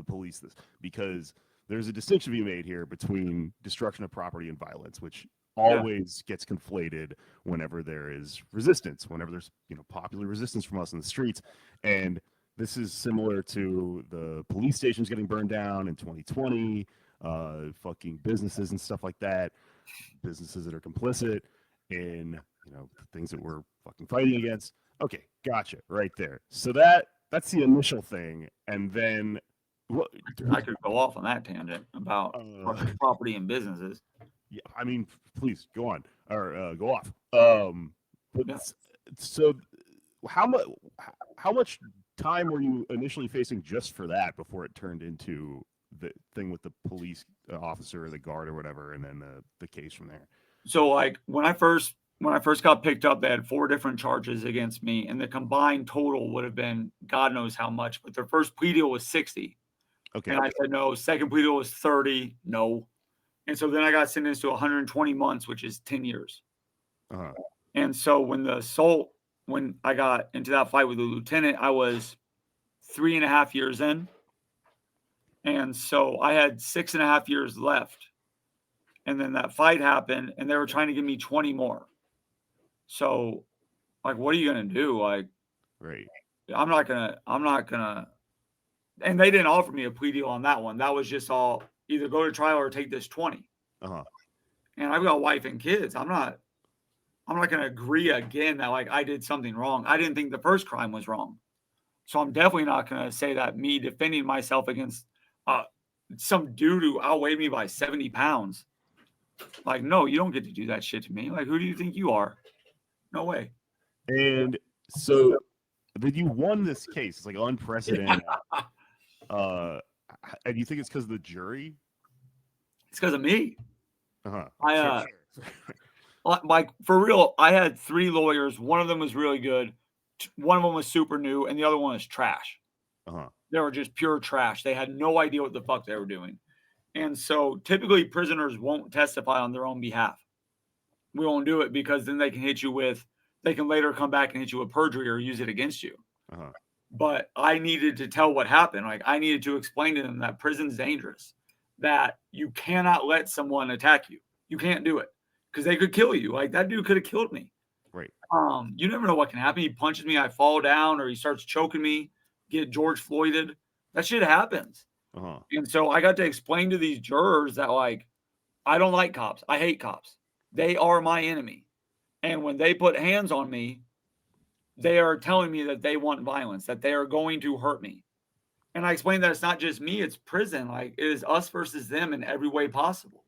police this, because there's a distinction to be made here between destruction of property and violence, which always gets conflated whenever there is resistance, whenever there's popular resistance from us in the streets. And this is similar to the police stations getting burned down in 2020, fucking businesses and stuff like that, businesses that are complicit in things that we're fucking fighting against. Okay, gotcha, right there. So that's the initial thing, and then I could go off on that tangent about property and businesses. Yeah, I mean, please go on or go off. So how much time were you initially facing just for that before it turned into the thing with the police officer or the guard or whatever, and then the case from there? So like when I first when I first got picked up, they had 4 different charges against me, and the combined total would have been God knows how much. But their first plea deal was 60. Okay. And I said no. Second plea deal was 30. No. And so then I got sentenced to 120 months, which is 10 years. Uh-huh. And so when I got into that fight with the lieutenant, I was 3.5 years in. And so I had 6.5 years left. And then that fight happened, and they were trying to give me 20 more. So, like, what are you going to do? Like, right. I'm not going to, and they didn't offer me a plea deal on that one. That was just all either go to trial or take this 20. Uh-huh. And I've got a wife and kids. I'm not going to agree again that like I did something wrong. I didn't think the first crime was wrong. So I'm definitely not going to say that me defending myself against some dude who outweighed me by 70 pounds. Like, no, you don't get to do that shit to me. Like, who do you think you are? No way. And so then you won this case. It's like unprecedented. And you think it's because of the jury? It's because of me. Uh-huh. Like, for real, I had 3 lawyers. One of them was really good. One of them was super new, and the other one was trash. Uh-huh. They were just pure trash. They had no idea what the fuck they were doing. And so typically prisoners won't testify on their own behalf. We won't do it because then they can later come back and hit you with perjury or use it against you. Uh-huh. But I needed to tell what happened. Like, I needed to explain to them that prison's dangerous, that you cannot let someone attack you. You can't do it because they could kill you. Like, that dude could have killed me. Right. You never know what can happen. He punches me, I fall down, or he starts choking me, get George Floyded. That shit happens. Uh-huh. And so I got to explain to these jurors that, like, I don't like cops. I hate cops. They are my enemy. And when they put hands on me, they are telling me that they want violence, that they are going to hurt me. And I explained that it's not just me, it's prison. Like, it is us versus them in every way possible.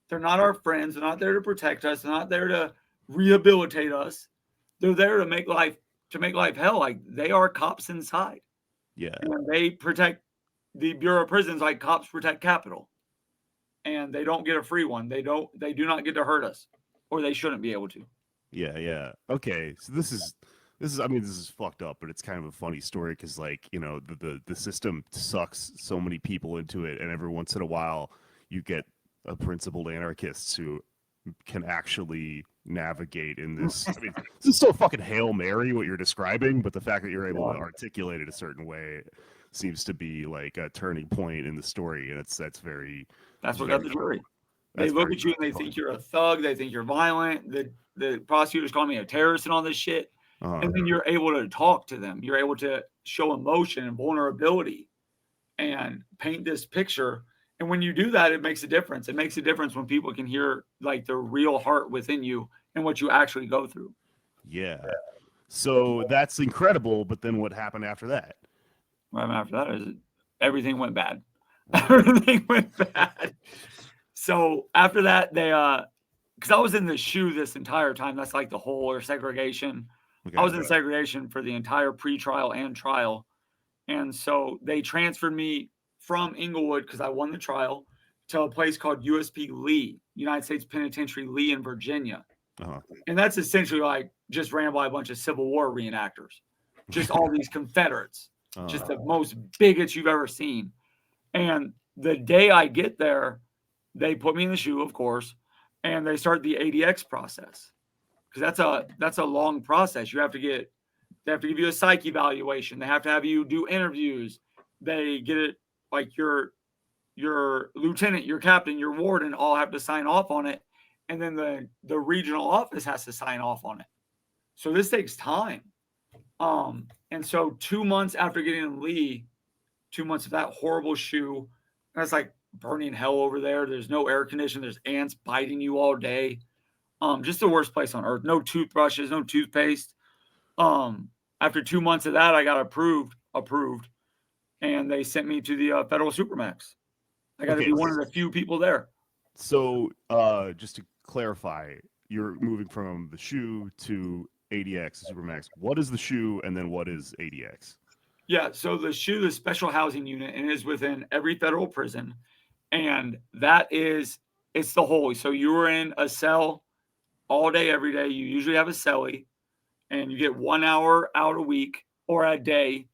They're not our friends. They're not there to protect us. They're not there to rehabilitate us. They're there to make life hell. Like, they are cops inside. Yeah. And they protect the Bureau of Prisons like cops protect Capitol. And they don't get a free one. They do not get to hurt us, or they shouldn't be able to. Yeah. Okay. So this is I mean, this is fucked up, but it's kind of a funny story because, like, you know, the system sucks so many people into it, and every once in a while you get a principled anarchist who can actually navigate in this. I mean, this is so fucking Hail Mary what you're describing, but the fact that you're able to articulate it a certain way seems to be like a turning point in the story, and that's what got the jury. They look at you and they think you're a thug. They think you're violent. The prosecutors call me a terrorist and all this shit. Uh-huh. And then you're able to talk to them. You're able to show emotion and vulnerability and paint this picture. And when you do that, it makes a difference. It makes a difference when people can hear like the real heart within you and what you actually go through. Yeah. So that's incredible. But then what happened after that? What happened after that is everything went bad. Everything went bad. So after that, they because I was in the SHU this entire time. That's like the whole or segregation. Okay. I was in segregation for the entire pre-trial and trial. And so they transferred me from Inglewood, because I won the trial, to a place called USP Lee, United States Penitentiary Lee in Virginia. Uh-huh. And that's essentially like just ran by a bunch of Civil War reenactors. Just all these Confederates. Just the most bigots you've ever seen. And the day I get there, they put me in the SHU, of course, and they start the ADX process. Because that's a long process. They have to give you a psych evaluation. They have to have you do interviews. They get it like your lieutenant, your captain, your warden all have to sign off on it. And then the regional office has to sign off on it. So this takes time. And so 2 months after getting in Lee, 2 months of that horrible SHU, that's like burning hell over there. There's no air conditioning. There's ants biting you all day. Just the worst place on earth. No toothbrushes, no toothpaste. After 2 months of that, I got approved, and they sent me to the federal supermax. I got to be one of the few people there. So, just to clarify, you're moving from the SHU to ADX, supermax. What is the SHU, and then what is ADX? Yeah, so the SHU, the Special Housing Unit, and it is within every federal prison, and it's the whole. So you were in a cell all day, every day. You usually have a cellie, and you get 1 hour out a week or a day.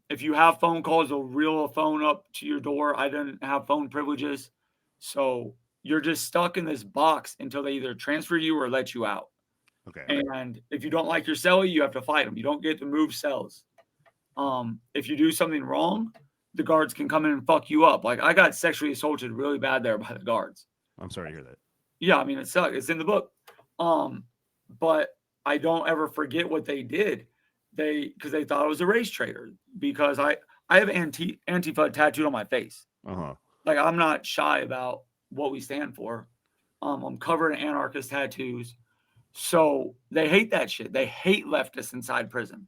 If you have phone calls, they'll reel a phone up to your door. I didn't have phone privileges. So you're just stuck in this box until they either transfer you or let you out. Okay. And if you don't like your cellie, you have to fight them. You don't get to move cells. If you do something wrong, the guards can come in and fuck you up. Like I got sexually assaulted really bad there by the guards. I'm sorry to hear that. Yeah, I mean it sucks. It's in the book. But I don't ever forget what they did. Because they thought I was a race traitor. Because I have Antifa tattooed on my face. Like I'm not shy about what we stand for. I'm covered in anarchist tattoos. So they hate that shit. They hate leftists inside prison.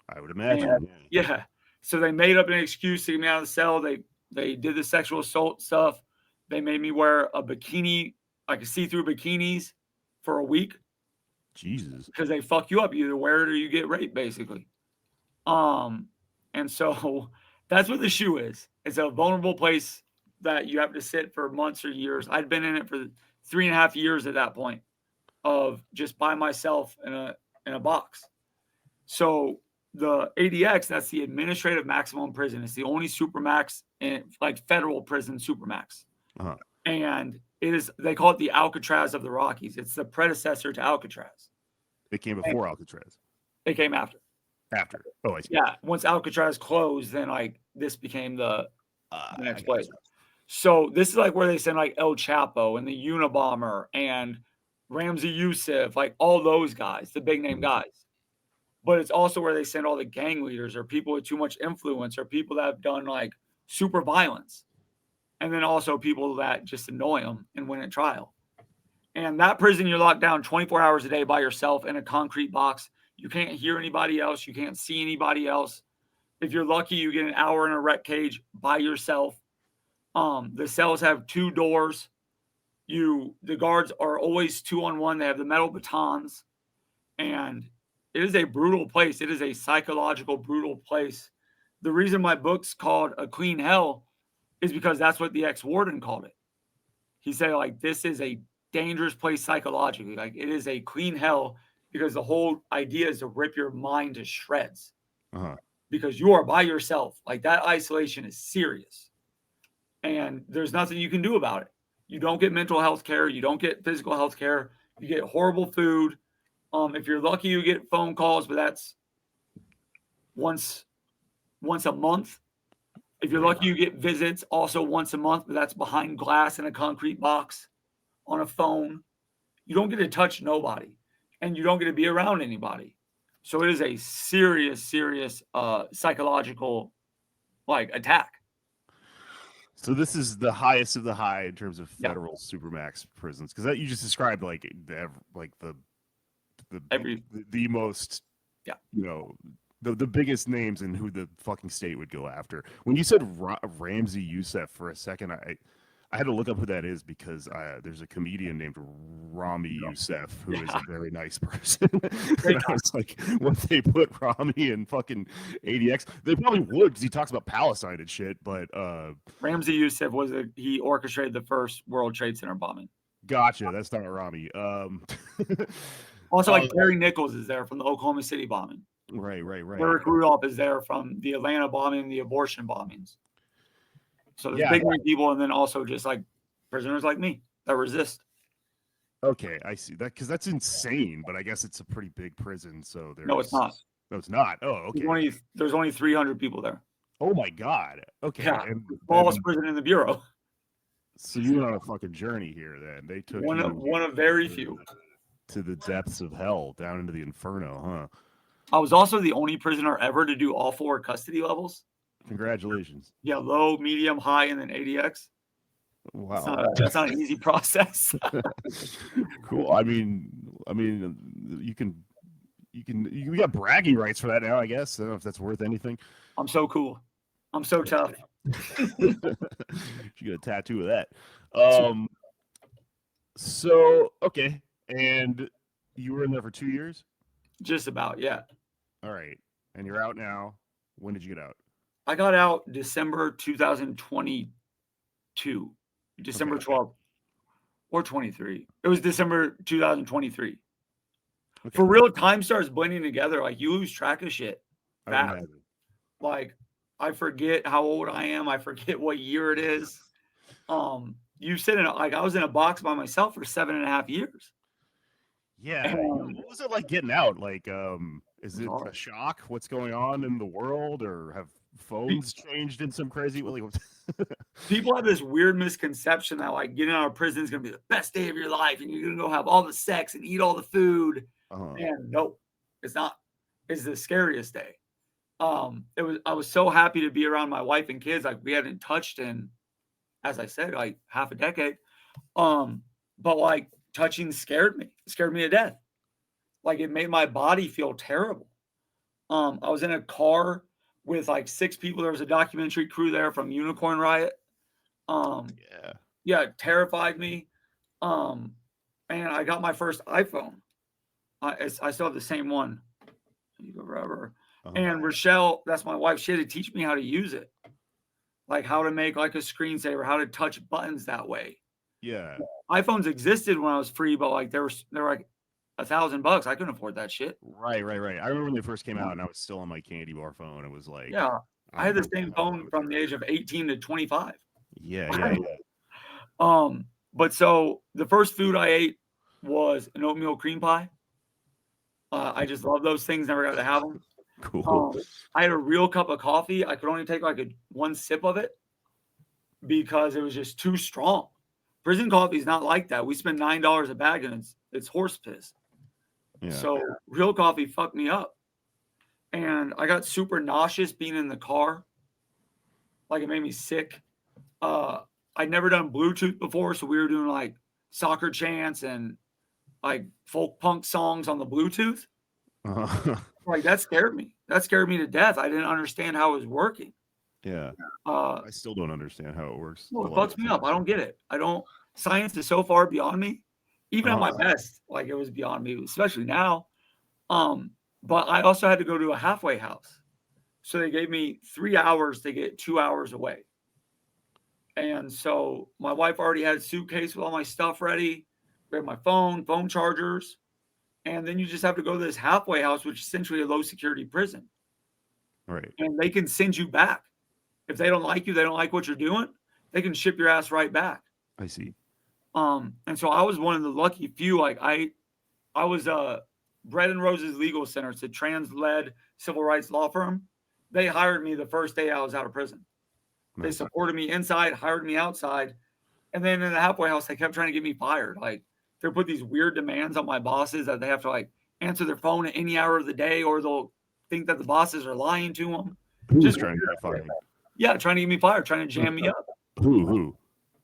I would imagine. And, yeah. So they made up an excuse to get me out of the cell. They did the sexual assault stuff. They made me wear a bikini, like a see-through bikinis, for a week. Jesus. Because they fuck you up. You either wear it or you get raped, basically. And so that's what the shoe is. It's a vulnerable place that you have to sit for months or years. I'd been in it for 3.5 years at that point, of just by myself in a box. So the ADX, that's the administrative maximum prison. It's the only supermax in like federal prison supermax. And it is, they call it the Alcatraz of the Rockies. It's the predecessor to Alcatraz. It came before Alcatraz. It came after. After. Oh, I see. Yeah. Once Alcatraz closed, then like this became the next place. So this is like where they send like El Chapo and the Unabomber and Ramsey Youssef, like all those guys, the big name guys. But it's also where they send all the gang leaders or people with too much influence or people that have done like super violence. And then also people that just annoy them and win at trial. And that prison, you're locked down 24 hours a day by yourself in a concrete box. You can't hear anybody else. You can't see anybody else. If you're lucky, you get an hour in a rec cage by yourself. The cells have 2 doors. The guards are always 2-on-1. They have the metal batons. And it is a brutal place. It is a psychological, brutal place. The reason my book's called A Clean Hell is because that's what the ex-warden called it. He said, like, this is a dangerous place psychologically. Like, it is a clean hell because the whole idea is to rip your mind to shreds. Because you are by yourself. Like, that isolation is serious. And there's nothing you can do about it. You don't get mental health care. You don't get physical health care. You get horrible food. If you're lucky, you get phone calls, but that's once a month. If you're lucky, you get visits also once a month, but that's behind glass in a concrete box on a phone. You don't get to touch nobody, and you don't get to be around anybody. So it is a serious, serious psychological attack. So this is the highest of the high in terms of federal supermax prisons, because that you just described the most, the biggest names and who the fucking state would go after. When you said Ramsey Youssef for a second, I had to look up who that is because there's a comedian named Rami Youssef who is a very nice person. And I was like, what if they put Rami in fucking ADX? They probably would because he talks about Palestine and shit. But Ramsey Youssef he orchestrated the first World Trade Center bombing. Gotcha. That's not Rami. Also, Gary Nichols is there from the Oklahoma City bombing. Right. Eric Rudolph is there from the Atlanta bombing and the abortion bombings. So there's big name people, and then also just like prisoners like me that resist. Okay, I see that because that's insane. But I guess it's a pretty big prison, so no, it's not. No, it's not. Oh, okay. There's only 300 people there. Oh my god. Okay. Yeah, smallest prison in the bureau. So you went on a fucking journey here. Then they took one of very few to the depths of hell, down into the inferno, huh? I was also the only prisoner ever to do all 4 custody levels. Congratulations. Yeah, low, medium, high, and then ADX. Wow, that's not an easy process. Cool. I mean, you got bragging rights for that now, I guess. I don't know if that's worth anything. I'm so cool. I'm so tough. You get a tattoo of that. So okay, and you were in there for 2 years. Just about, yeah. All right, and you're out now. When did you get out? I got out December 2022, December 12th. or 23. It was December 2023. Okay. For real, time starts blending together. Like you lose track of shit I would fast. imagine. Like I forget how old I am. I forget what year it is. You sit in like I was in a box by myself for 7.5 years. Yeah. What was it like getting out? Like, is it hard. a shock? What's going on in the world, or have phones changed in some crazy way? People have this weird misconception that like getting out of prison is gonna be the best day of your life, and you're gonna go have all the sex and eat all the food. And nope, it's not. It's the scariest day. It was. I was so happy to be around my wife and kids. Like we hadn't touched in, as I said, like half a decade. But like touching scared me. It scared me to death. Like it made my body feel terrible. I was in a car with like 6 people. There was a documentary crew there from Unicorn Riot. Yeah, it terrified me. And I got my first iPhone. I still have the same one. Forever. And Rochelle, that's my wife, she had to teach me how to use it. Like how to make like a screensaver, how to touch buttons that way. Yeah. iPhones existed when I was free, but like they were like $1,000. I couldn't afford that shit. Right. I remember when they first came out, and I was still on my candy bar phone. It was like, yeah, I had the same phone from the age of 18 to 25. Yeah. But so the first food I ate was an oatmeal cream pie. I just love those things. Never got to have them. Cool. I had a real cup of coffee. I could only take like one sip of it because it was just too strong. Prison coffee is not like that. We spend $9 a bag and it's horse piss. Yeah. So real coffee fucked me up. And I got super nauseous being in the car. Like it made me sick. I'd never done Bluetooth before, so we were doing like soccer chants and like folk punk songs on the Bluetooth. Like that scared me. That scared me to death. I didn't understand how it was working. Yeah. I still don't understand how it works. Well, it fucks me up. I don't get it. Science is so far beyond me. Even at my best, like it was beyond me, especially now. But I also had to go to a halfway house. So they gave me 3 hours to get 2 hours away. And so my wife already had a suitcase with all my stuff ready. We had my phone chargers. And then you just have to go to this halfway house, which is essentially a low security prison. Right. And they can send you back. If they don't like you, they don't like what you're doing, they can ship your ass right back. I see. And so I was one of the lucky few. Like I was Bread and Roses Legal Center. It's a trans-led civil rights law firm. They hired me the first day I was out of prison. Nice. They supported me inside, hired me outside. And then in the halfway house, they kept trying to get me fired. Like they put these weird demands on my bosses that they have to like answer their phone at any hour of the day, or they'll think that the bosses are lying to them. Who's trying to get fired? Yeah, trying to get me fired, trying to jam me up. Who?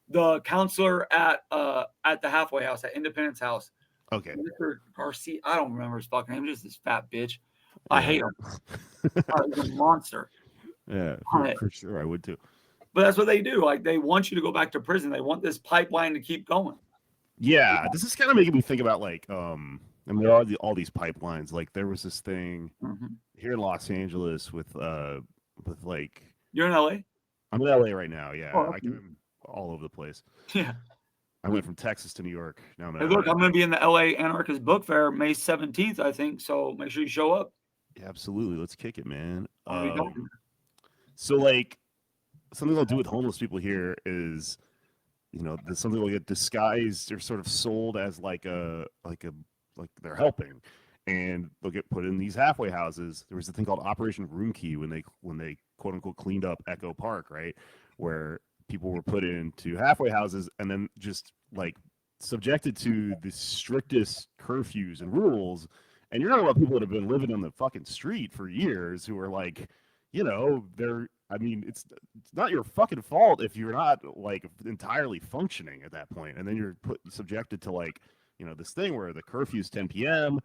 The counselor at the halfway house, at Independence House. Okay. Mr. Garcia, I don't remember his fucking name. Just this fat bitch. I hate him. He's a monster. Yeah, for sure, I would too. But that's what they do. Like they want you to go back to prison. They want this pipeline to keep going. Yeah, this is kind of making me think about like, I mean, there are all these pipelines. Like there was this thing here in Los Angeles with like. You're in LA? I'm in LA right now. Yeah, oh, I'm all over the place. Yeah. I went from Texas to New York. Now hey, look, I'm going to be in the LA Anarchist Book Fair May 17th, I think. So make sure you show up. Yeah, absolutely. Let's kick it, man. So like something I'll do with homeless people here is, something will get disguised or sort of sold as like they're helping, and they'll get put in these halfway houses. There was a thing called Operation Room Key when they quote unquote cleaned up Echo Park, right, where people were put into halfway houses and then just like subjected to the strictest curfews and rules. And you're talking about people that have been living on the fucking street for years who are like, it's not your fucking fault if you're not like entirely functioning at that point. And then you're subjected to like, this thing where the curfew's 10 p.m.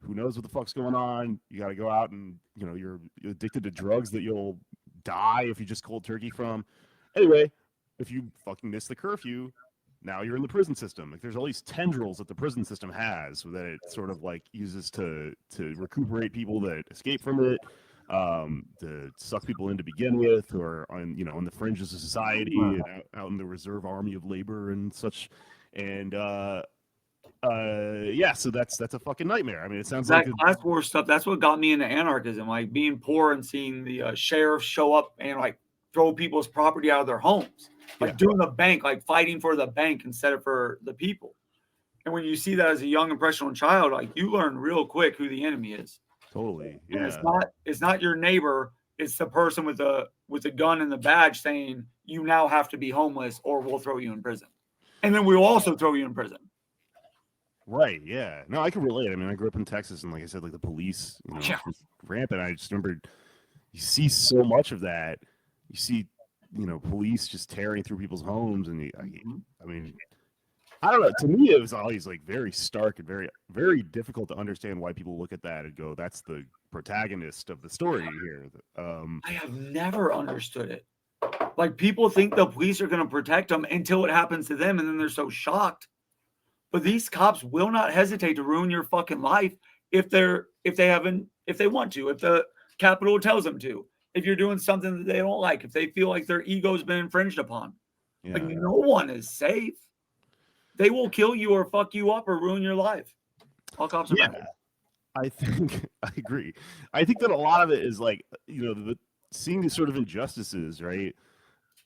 Who knows what the fuck's going on? You got to go out and, you're addicted to drugs that you'll die if you just cold turkey from. Anyway, if you fucking miss the curfew, now you're in the prison system. Like there's all these tendrils that the prison system has that it sort of like uses to recuperate people that escape from it, to suck people in to begin with, who are on the fringes of society and out in the reserve army of labor and such. And yeah, so that's a fucking nightmare. I mean, it sounds That like class war stuff, that's what got me into anarchism, like being poor and seeing the sheriff show up and like throw people's property out of their homes, like doing the bank, like fighting for the bank instead of for the people. And when you see that as a young impressionable child, like you learn real quick who the enemy is. totally, And yeah. it's not your neighbor, it's the person with the gun and the badge saying you now have to be homeless or we'll throw you in prison. And then we'll also throw you in prison. Right, yeah. No, I can relate. I mean, I grew up in Texas, and like I said, like the police, you know, just rampant. I just remember you see so much of that. You see, you know, police just tearing through people's homes, and I mean, I don't know. To me, it was always like very stark and very, very difficult to understand why people look at that and go, "That's the protagonist of the story here." I have never understood it. Like people think the police are going to protect them until it happens to them, and then they're so shocked. But these cops will not hesitate to ruin your fucking life if they want to, if the Capitol tells them to, if you're doing something that they don't like, if they feel like their ego's been infringed upon. Yeah. Like no one is safe. They will kill you or fuck you up or ruin your life. All cops are bad. I think I agree. I think that a lot of it is like, you know, seeing these sort of injustices, right?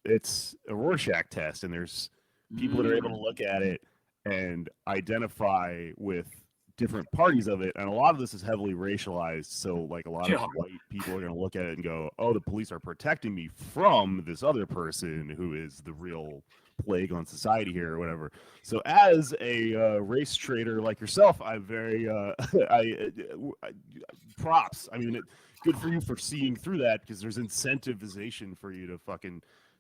It's a Rorschach test, and there's people that are able to look at it and identify with different parties of it, and a lot of this is heavily racialized. So like a lot of white people are going to look at it and go, "Oh, the police are protecting me from this other person who is the real plague on society here," or whatever. So as a race trader like yourself, I'm very props. I mean, good for you for seeing through that, because there's incentivization for you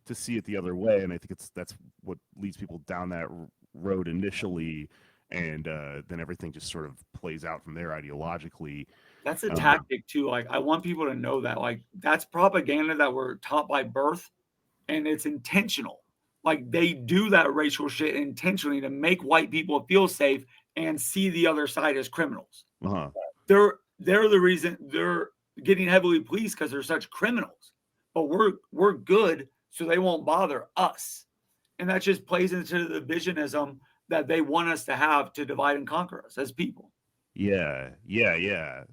to see it the other way, and I think that's what leads people down that road initially, and then everything just sort of plays out from there ideologically. That's a tactic too. Like I want people to know that like that's propaganda that we're taught by birth, and it's intentional. Like they do that racial shit intentionally to make white people feel safe and see the other side as criminals. They're the reason they're getting heavily policed, because they're such criminals. But we're good, so they won't bother us. And that just plays into the divisionism that they want us to have to divide and conquer us as people. Yeah.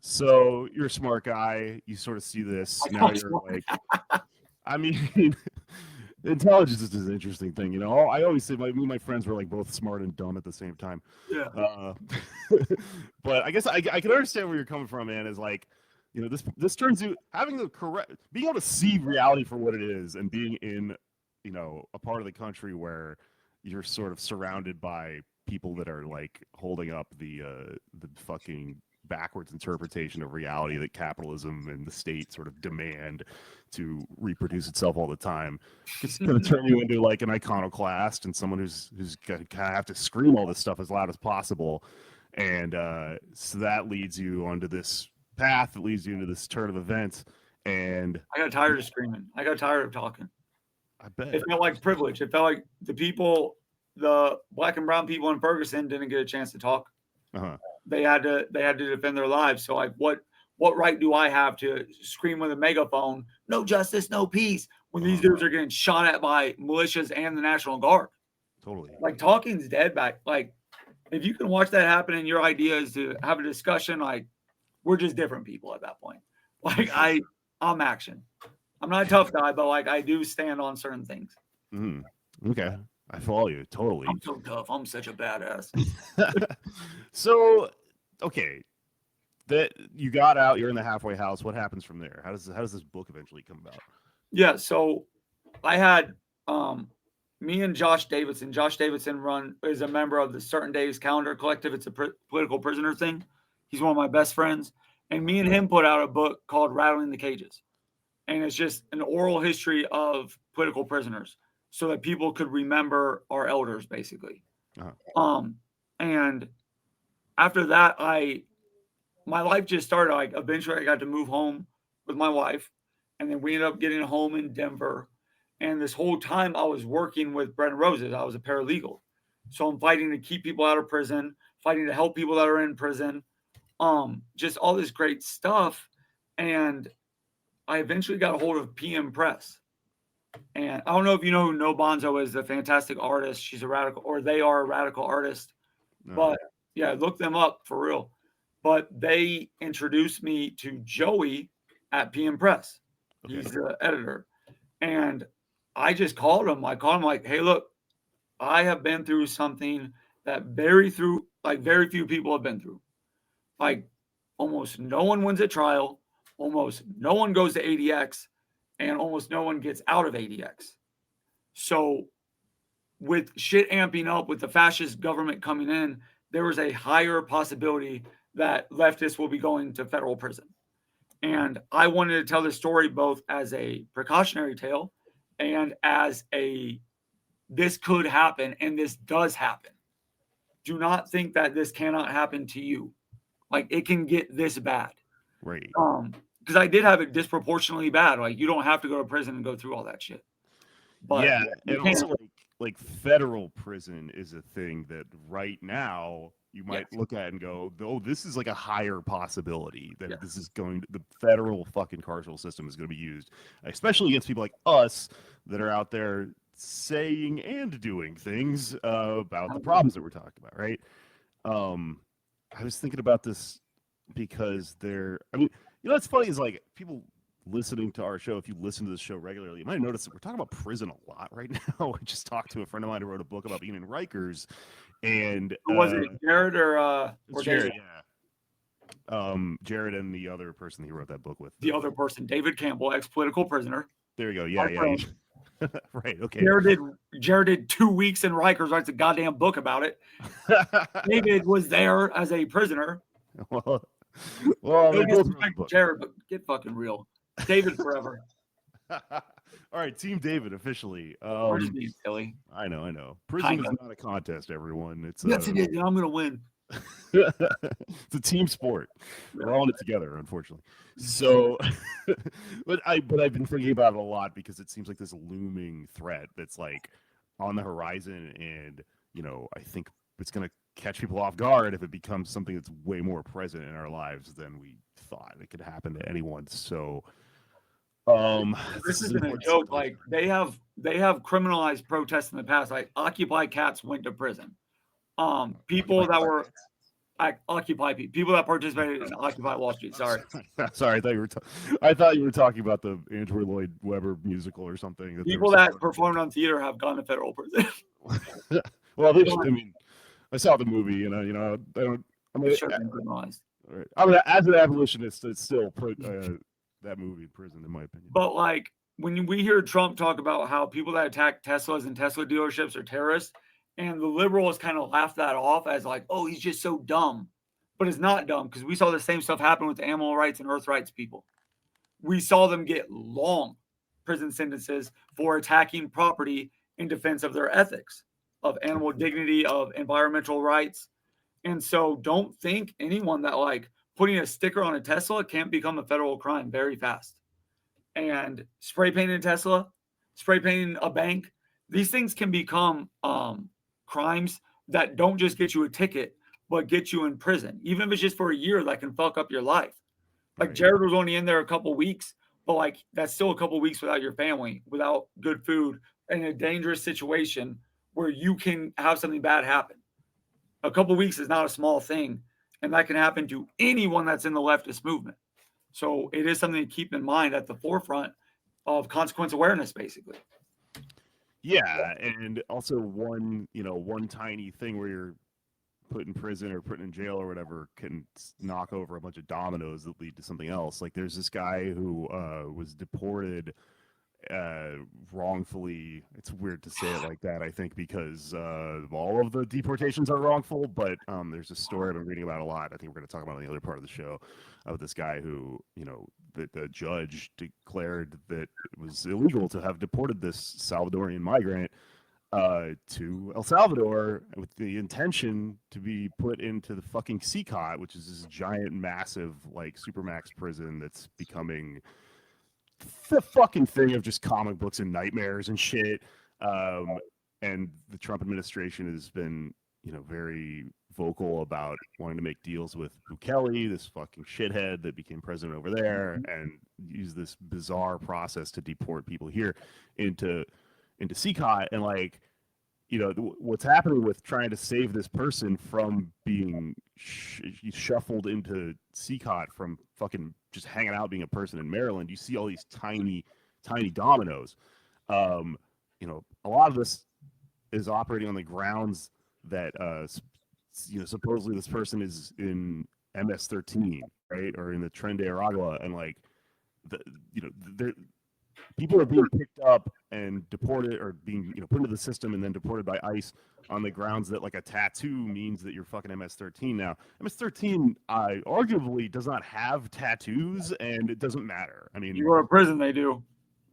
So you're a smart guy. You sort of see this. Now you're like, I mean, intelligence is an interesting thing. You know, I always say my friends were like both smart and dumb at the same time. Yeah. But I guess I can understand where you're coming from, man. Is like, you know, this turns you being able to see reality for what it is, and being in, you know, a part of the country where you're sort of surrounded by people that are like holding up the fucking backwards interpretation of reality that capitalism and the state sort of demand to reproduce itself all the time. It's going to turn you into like an iconoclast and someone who's going to have to scream all this stuff as loud as possible. And so that leads you onto this path that leads you into this turn of events. And I got tired of screaming. I got tired of talking. I bet it felt like privilege. It felt like the black and brown people in Ferguson didn't get a chance to talk. They had to defend their lives. So like, what right do I have to scream with a megaphone, "No justice, no peace," when these dudes are getting shot at by militias and the National Guard? Totally. Like talking's dead back. Like if you can watch that happen and your idea is to have a discussion, like we're just different people at that point. Like I'm action. I'm not a tough guy, but like I do stand on certain things. Okay. I follow you totally. I'm so tough. I'm such a badass. So, okay, that you got out, you're in the halfway house. What happens from there? How does this book eventually come about? Yeah, so I had me and Josh Davidson. Josh Davidson is a member of the Certain Days Calendar Collective. It's a political prisoner thing. He's one of my best friends, and me and him put out a book called Rattling the Cages, and it's just an oral history of political prisoners, so that people could remember our elders, basically. And after that, my life just started. Like eventually I got to move home with my wife, and then we ended up getting a home in Denver. And this whole time I was working with Bread and Roses. I was a paralegal. So I'm fighting to keep people out of prison, fighting to help people that are in prison, just all this great stuff. And I eventually got a hold of PM Press. And I don't know if you know who No Bonzo is, the fantastic artist. She's a radical, or they are a radical artist. No. But yeah, look them up for real. But they introduced me to Joey at PM Press. Okay. He's the editor. And I just called him. I called him like, hey, look, I have been through something that very few people have been through. Like almost no one wins at trial, almost no one goes to ADX, and almost no one gets out of ADX. So with shit amping up, with the fascist government coming in, there is a higher possibility that leftists will be going to federal prison. And I wanted to tell this story both as a precautionary tale and as a this could happen, and this does happen. Do not think that this cannot happen to you. Like it can get this bad. Right. Because I did have it disproportionately bad. Like you don't have to go to prison and go through all that shit. But yeah, and also like federal prison is a thing that right now you might look at and go, oh, this is like a higher possibility that this is going to, the federal fucking carceral system is going to be used, especially against people like us that are out there saying and doing things about the problems that we're talking about, right? I was thinking about this because I mean, you know what's funny is like people listening to our show, if you listen to this show regularly, you might notice that we're talking about prison a lot right now. I just talked to a friend of mine who wrote a book about being in Rikers, and was it Jared or Jared? Yeah, Jared and the other person he wrote that book with. The other person, David Campbell, ex-political prisoner. There you go. Yeah. Right. Okay. Jared did 2 weeks in Rikers, writes a goddamn book about it. David was there as a prisoner. Well, Jared, but get fucking real. David forever. All right, Team David officially. We're just being silly. I know. Prison is not a contest, everyone. It's yes, it is. And I'm gonna win. It's a team sport. We're all in it together, unfortunately. So, but I've been thinking about it a lot because it seems like this looming threat that's like on the horizon, and I think it's gonna catch people off guard if it becomes something that's way more present in our lives than we thought it could happen to anyone. So, this isn't a joke. Like they have criminalized protests in the past. Like Occupy Cats went to prison. People that were Occupy people that participated in Occupy Wall Street. Sorry, I thought you were talking about the Andrew Lloyd Webber musical or something. People that performed on theater have gone to federal prison. Well, I mean, I saw the movie, and I don't. I mean, sure criminalized. Right. I mean, as an abolitionist, it's still put that movie in prison, in my opinion. But like when we hear Trump talk about how people that attack Teslas and Tesla dealerships are terrorists, and the liberals kind of laugh that off as like, oh, he's just so dumb. But it's not dumb because we saw the same stuff happen with the animal rights and earth rights people. We saw them get long prison sentences for attacking property in defense of their ethics, of animal dignity, of environmental rights. And so don't think anyone that like putting a sticker on a Tesla can't become a federal crime very fast. And spray painting a Tesla, spray painting a bank, these things can become crimes that don't just get you a ticket, but get you in prison. Even if it's just for a year, that can fuck up your life. Like Jared was only in there a couple weeks, but like that's still a couple weeks without your family, without good food, in a dangerous situation where you can have something bad happen. A couple weeks is not a small thing, and that can happen to anyone that's in the leftist movement. So it is something to keep in mind at the forefront of consequence awareness, basically. Yeah, and also one tiny thing where you're put in prison or put in jail or whatever can knock over a bunch of dominoes that lead to something else. Like there's this guy who was deported wrongfully. It's weird to say it like that, I think, because all of the deportations are wrongful, but there's a story I've been reading about a lot. I think we're going to talk about in the other part of the show of this guy who, the judge declared that it was illegal to have deported this Salvadorian migrant to El Salvador with the intention to be put into the fucking CCOT, which is this giant, massive, like, supermax prison that's becoming the fucking thing of just comic books and nightmares and shit. And the Trump administration has been, very, vocal about wanting to make deals with Bukele, this fucking shithead that became president over there, and use this bizarre process to deport people here into CCOT. And like, you know, what's happening with trying to save this person from being shuffled into CCOT from fucking just hanging out being a person in Maryland, you see all these tiny dominoes. You know, a lot of this is operating on the grounds that you know, supposedly this person is in MS-13, right, or in the Tren de Aragua, and like, you know, people are being picked up and deported, or being, you know, put into the system and then deported by ICE on the grounds that like a tattoo means that you're fucking MS-13. Now, MS-13 arguably does not have tattoos, and it doesn't matter. I mean, You go to prison, they do.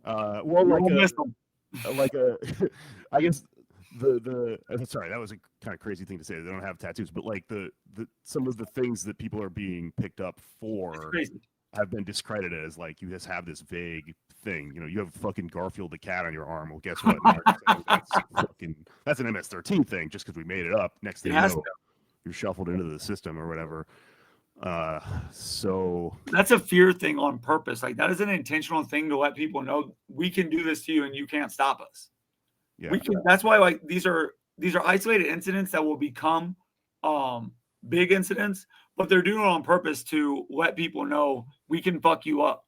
Well, like a, I guess sorry, that was a kind of crazy thing to say. They don't have tattoos, but like the some of the things that people are being picked up for have been discredited as like, you just have this vague thing. You know, you have fucking Garfield the cat on your arm. Well, guess what? That's an MS-13 thing. Just because we made it up, next thing you know, you're shuffled into the system or whatever. So that's a fear thing on purpose. Like, that is an intentional thing to let people know we can do this to you and you can't stop us. Yeah. We can. That's why, like, these are isolated incidents that will become big incidents, but they're doing it on purpose to let people know we can fuck you up.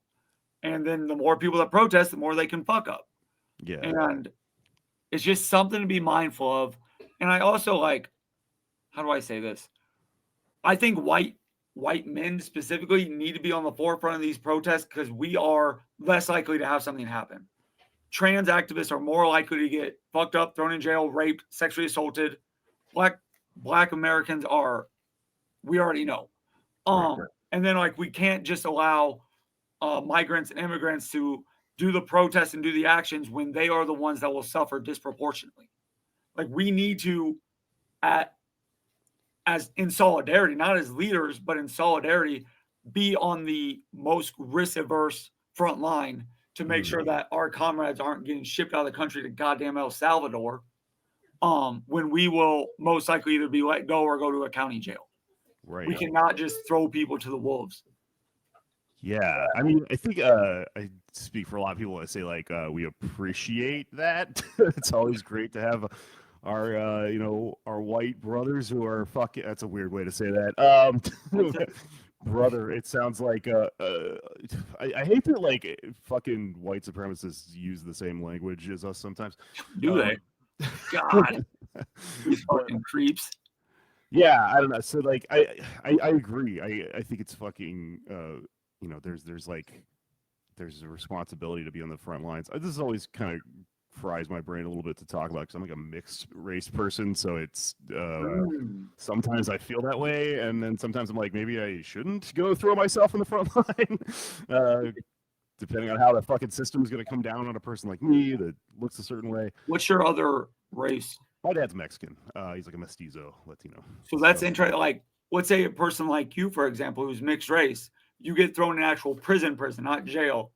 And then the more people that protest, the more they can fuck up. Yeah. And it's just something to be mindful of. And I also, like, how do I say this? I think white men specifically need to be on the forefront of these protests, because we are less likely to have something happen. Trans activists are more likely to get fucked up, thrown in jail, raped, sexually assaulted. Black Americans are, we already know. And then, like, we can't just allow migrants and immigrants to do the protests and do the actions when they are the ones that will suffer disproportionately. Like, we need to, as in solidarity, not as leaders, but in solidarity, be on the most risk-averse front line to make sure that our comrades aren't getting shipped out of the country to goddamn El Salvador, when we will most likely either be let go or go to a county jail. Right. We cannot just throw people to the wolves. Yeah, I mean, I think I speak for a lot of people that say, like, we appreciate that. It's always great to have our you know, our white brothers who are fucking. That's a weird way to say that. Brother, it sounds like I hate that, like, fucking white supremacists use the same language as us sometimes. Do they? God, these fucking creeps. Yeah, I don't know. So, like, I agree. I think it's fucking you know, there's a responsibility to be on the front lines. This is always kind of fries my brain a little bit to talk about, because I'm like a mixed race person, so it's sometimes I feel that way, and then sometimes I'm like, maybe I shouldn't go throw myself in the front line, depending on how the fucking system is going to come down on a person like me that looks a certain way. What's your other race? My dad's Mexican. He's like a mestizo Latino. So that's interesting. Like, let's say a person like you, for example, who's mixed race, you get thrown in actual prison, not jail.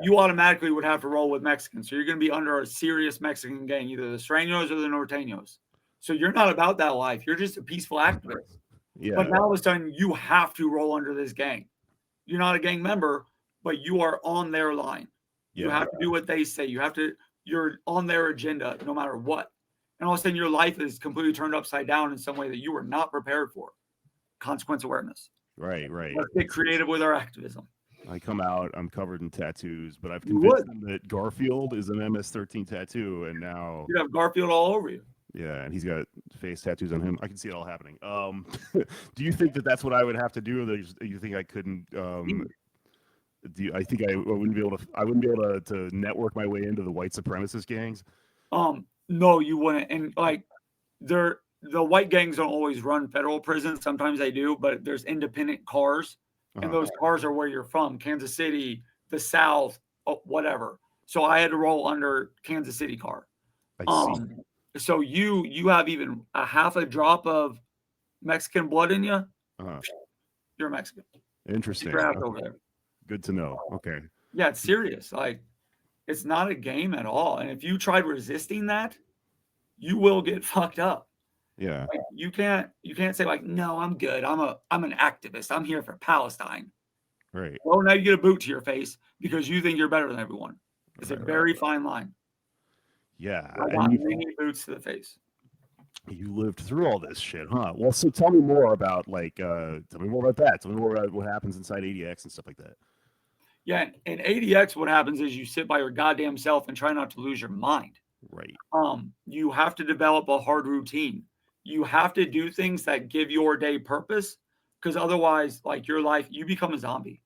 You automatically would have to roll with Mexicans. So you're going to be under a serious Mexican gang, either the Sureños or the Norteños. So you're not about that life. You're just a peaceful activist. Yeah. But now all of a sudden, you have to roll under this gang. You're not a gang member, but you are on their line. You have to do what they say. You're on their agenda no matter what. And all of a sudden, your life is completely turned upside down in some way that you were not prepared for. Consequence awareness. Right. Let's get creative with our activism. I come out, I'm covered in tattoos, but I've convinced them that Garfield is an MS-13 tattoo, and now you have Garfield all over you. Yeah, and he's got face tattoos on him. I can see it all happening. Do you think that that's what I would have to do? Or do you think I couldn't? I think I wouldn't be able to. I wouldn't be able to network my way into the white supremacist gangs. No, you wouldn't. And like, the white gangs don't always run federal prisons. Sometimes they do, but there's independent cars. And those cars are where you're from, Kansas City, the South, whatever. So I had to roll under Kansas City car. I see. So you have even a half a drop of Mexican blood in you. You're Mexican. Interesting. You're over there. Good to know. Okay. Yeah, it's serious. Like, it's not a game at all. And if you tried resisting that, you will get fucked up. Yeah. Like, you can't say like, no, I'm good. I'm an activist. I'm here for Palestine. Right. Well, now you get a boot to your face because you think you're better than everyone. It's a Right, very fine line. Yeah. I And got many boots to the face. you lived through all this shit, huh? Well, so tell me more about tell me more about that. Tell me more about what happens inside ADX and stuff like that. Yeah, in ADX, what happens is you sit by your goddamn self and try not to lose your mind. Right. You have to develop a hard routine. You have to do things that give your day purpose, because otherwise, like your life, you become a zombie.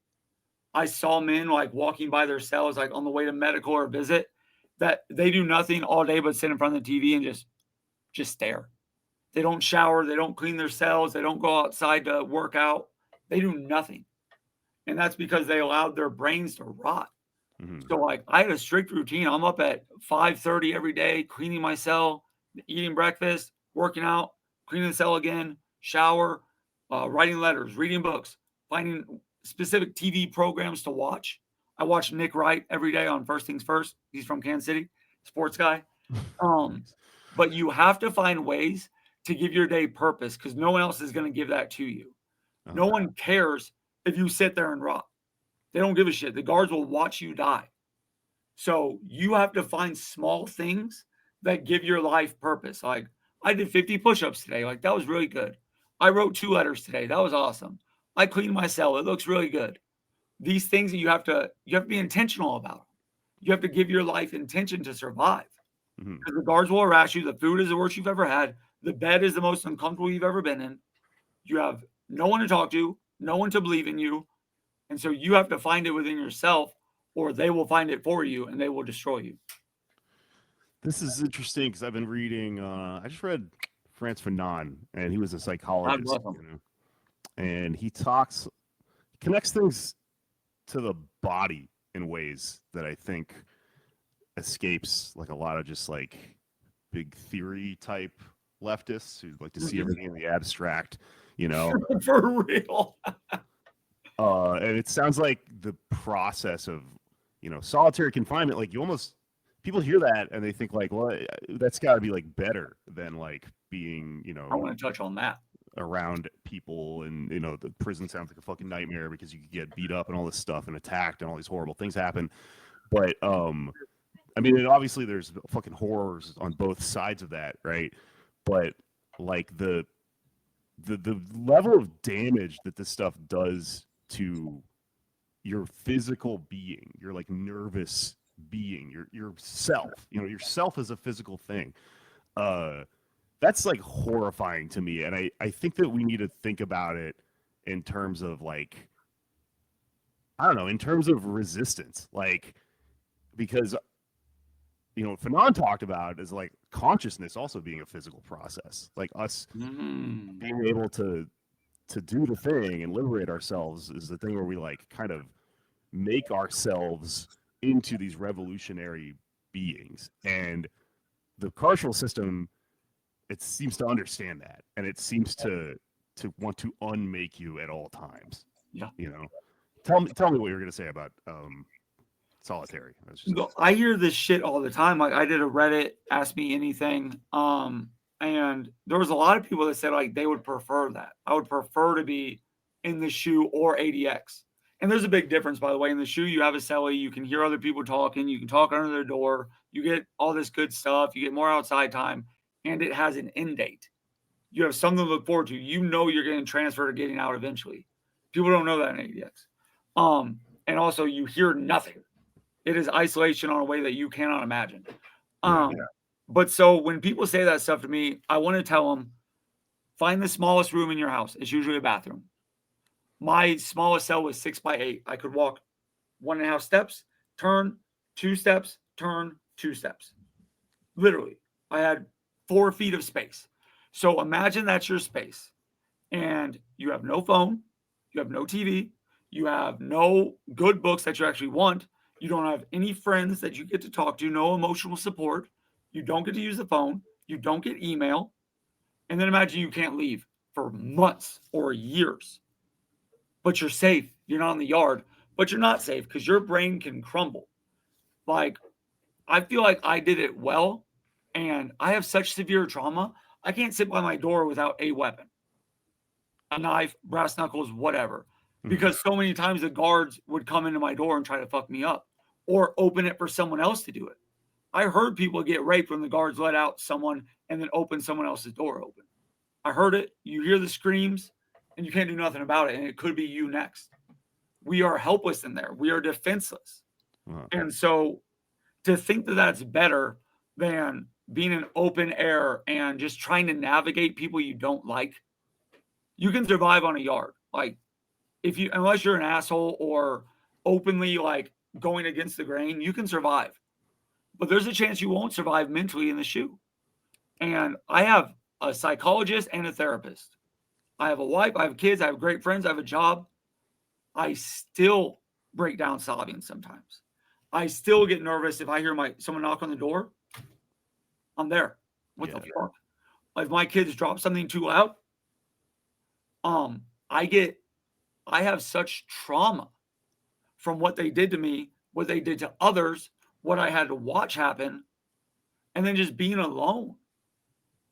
I saw men like walking by their cells, like on the way to medical or visit, that they do nothing all day but sit in front of the TV and just stare. They don't shower, they don't clean their cells, they don't go outside to work out. They do nothing. And that's because they allowed their brains to rot. Mm-hmm. So like I had a strict routine. I'm up at 5:30 every day, cleaning my cell, eating breakfast, working out, cleaning the cell again, shower, writing letters, reading books, finding specific TV programs to watch. I watch Nick Wright every day on First Things First. He's from Kansas City, sports guy. But you have to find ways to give your day purpose because no one else is going to give that to you. No one cares if you sit there and rot. They don't give a shit. The guards will watch you die. So you have to find small things that give your life purpose. Like I did 50 push-ups today. Like that was really good. I wrote 2 letters today. That was awesome. I cleaned my cell. It looks really good. These things that you have to be intentional about. You have to give your life intention to survive. Because the guards will harass you. The food is the worst you've ever had. The bed is the most uncomfortable you've ever been in. You have no one to talk to, no one to believe in you. And so you have to find it within yourself, or they will find it for you and they will destroy you. This is interesting because I've been reading. I just read Frantz Fanon, and he was a psychologist, and he connects things to the body in ways that I think escapes like a lot of just like big theory type leftists who like to see everything in the abstract, For real. And it sounds like the process of solitary confinement, like people hear that and they think like, well, that's got to be like better than like being I want to touch on that. Around people, and the prison sounds like a fucking nightmare because you could get beat up and all this stuff and attacked and all these horrible things happen. But I mean, obviously there's fucking horrors on both sides of that, right? But like the level of damage that this stuff does to your physical being, your like nervous being, your self, yourself as a physical thing, that's like horrifying to me. And I think that we need to think about it in terms of like, I don't know, in terms of resistance, like, because Fanon talked about is like consciousness also being a physical process, like us being able to do the thing and liberate ourselves is the thing where we like kind of make ourselves into these revolutionary beings. And the carceral system, it seems to understand that, and it seems to want to unmake you at all times. Yeah. Tell me what you're going to say about solitary. I hear this shit all the time. Like I did a Reddit Ask Me Anything, and there was a lot of people that said like they would prefer that. I would prefer to be in the SHU or ADX. And there's a big difference, by the way. In the SHU, you have a cellie, you can hear other people talking, you can talk under their door, you get all this good stuff, you get more outside time, and it has an end date. You have something to look forward to. You're getting transferred or getting out eventually. People don't know that in ADX. And also you hear nothing. It is isolation on a way that you cannot imagine. But so when people say that stuff to me, I want to tell them, find the smallest room in your house. It's usually a bathroom. My smallest cell was 6 by 8. I could walk 1.5 steps, turn 2 steps, turn 2 steps. Literally, I had 4 feet of space. So imagine that's your space. And you have no phone, you have no TV, you have no good books that you actually want. You don't have any friends that you get to talk to, no emotional support. You don't get to use the phone. You don't get email. And then imagine you can't leave for months or years. But you're safe. You're not in the yard. But you're not safe because your brain can crumble. Like, I feel like I did it well. And I have such severe trauma. I can't sit by my door without a weapon, a knife, brass knuckles, whatever. Because so many times the guards would come into my door and try to fuck me up or open it for someone else to do it. I heard people get raped when the guards let out someone and then open someone else's door open. I heard it. You hear the screams and you can't do nothing about it. And it could be you next. We are helpless in there. We are defenseless. And so to think that that's better than being in open air and just trying to navigate people you don't like, you can survive on a yard. Like, if you, unless you're an asshole or openly like going against the grain, you can survive. But there's a chance you won't survive mentally in the shoe. And I have a psychologist and a therapist. I have a wife, I have kids, I have great friends, I have a job. I still break down sobbing sometimes. I still get nervous if I hear someone knock on the door. I'm there. What the fuck? If my kids drop something too loud, I have such trauma from what they did to me, what they did to others, what I had to watch happen, and then just being alone.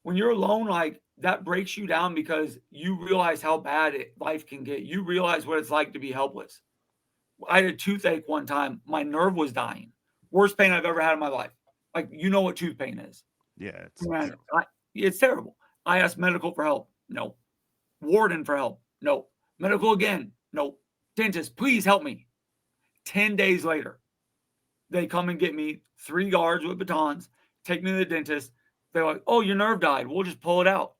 When you're alone, like, that breaks you down because you realize how bad life can get. You realize what it's like to be helpless. I had a toothache one time. My nerve was dying. Worst pain I've ever had in my life. Like, you know what tooth pain is. Yeah. It's terrible. I asked medical for help. No. Warden for help. No. Medical again. No. Dentist, please help me. 10 days later, they come and get me, 3 guards with batons, take me to the dentist. They're like, oh, your nerve died. We'll just pull it out.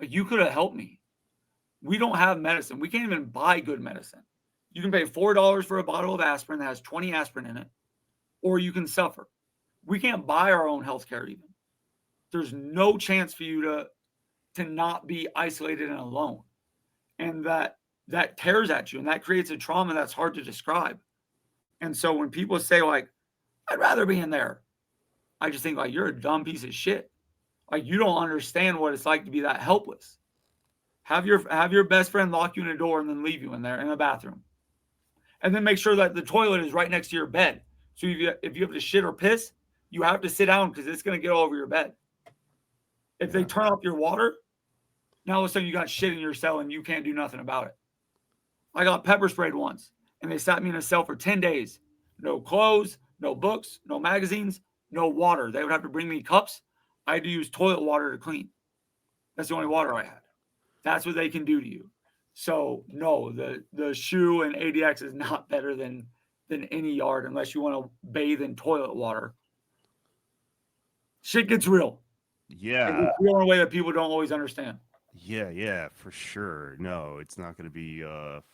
Like, you could have helped me. We don't have medicine. We can't even buy good medicine. You can pay $4 for a bottle of aspirin that has 20 aspirin in it, or you can suffer. We can't buy our own healthcare even. There's no chance for you to not be isolated and alone. And that tears at you, and that creates a trauma that's hard to describe. And so when people say, like, I'd rather be in there, I just think, like, you're a dumb piece of shit. Like, you don't understand what it's like to be that helpless. Have your best friend lock you in a door and then leave you in there in a bathroom. And then make sure that the toilet is right next to your bed. So if you have to shit or piss, you have to sit down because it's going to get all over your bed. If they turn off your water, now all of a sudden you got shit in your cell and you can't do nothing about it. I got pepper sprayed once, and they sat me in a cell for 10 days. No clothes, no books, no magazines, no water. They would have to bring me cups. I had to use toilet water to clean. That's the only water I had. That's what they can do to you. So no, the shoe and ADX is not better than any yard unless you want to bathe in toilet water. Shit gets real. Yeah. It gets real in a way that people don't always understand. Yeah, for sure. No, it's not going to be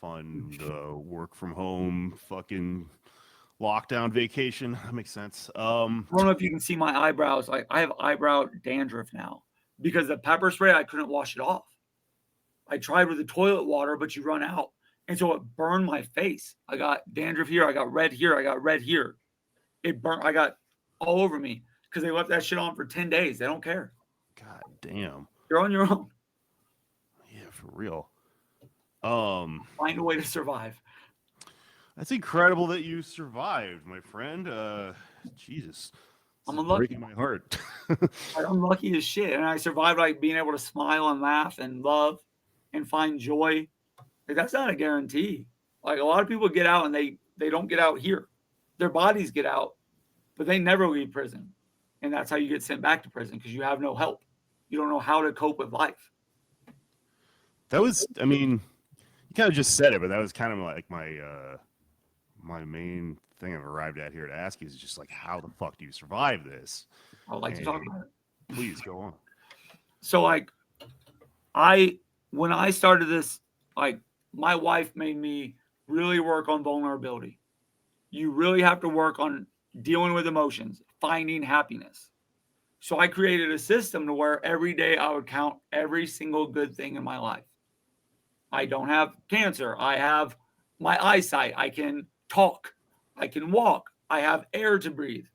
fun work from home fucking lockdown vacation. That makes sense. I don't know if you can see my eyebrows. Like, I have eyebrow dandruff now because the pepper spray, I couldn't wash it off. I tried with the toilet water, but you run out. And so it burned my face. I got dandruff here. I got red here. I got red here. It burnt. I got all over me because they left that shit on for 10 days. They don't care. God damn. You're on your own. Yeah, for real. Find a way to survive. That's incredible that you survived, my friend. Jesus. I'm unlucky. Breaking my heart. I'm lucky as shit. And I survived, like, being able to smile and laugh and love and find joy. Like, that's not a guarantee. Like, a lot of people get out and they don't get out here. Their bodies get out, but they never leave prison. And that's how you get sent back to prison, because you have no help. You don't know how to cope with life. That was, I mean, you kind of just said it, but that was kind of like my main thing I've arrived at here to ask you is just like, how the fuck do you survive this? I would like to talk about it. Please go on. So, like, when I started this, like, my wife made me really work on vulnerability. You really have to work on dealing with emotions, finding happiness. So I created a system to where every day I would count every single good thing in my life. I don't have cancer. I have my eyesight. I can talk. I can walk. I have air to breathe.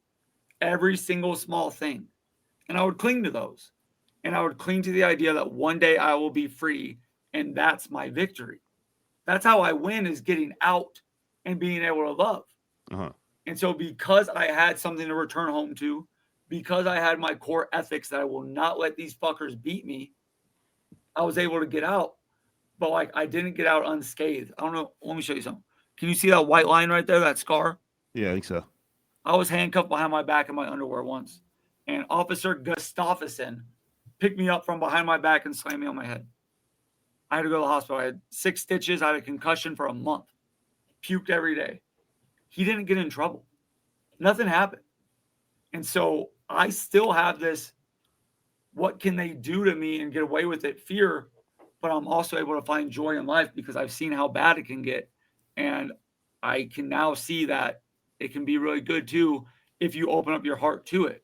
Every single small thing. And I would cling to those. And I would cling to the idea that one day I will be free, and that's my victory. That's how I win, is getting out and being able to love. Uh-huh. And so because I had something to return home to, because I had my core ethics that I will not let these fuckers beat me, I was able to get out. But like, I didn't get out unscathed. I don't know. Let me show you something. Can you see that white line right there, that scar? Yeah, I think so. I was handcuffed behind my back in my underwear once, and Officer Gustafsson picked me up from behind my back and slammed me on my head. I had to go to the hospital. I had 6 stitches. I had a concussion for a month. Puked every day. He didn't get in trouble. Nothing happened. And so I still have this, what can they do to me and get away with it, fear, but I'm also able to find joy in life because I've seen how bad it can get. And I can now see that it can be really good too if you open up your heart to it.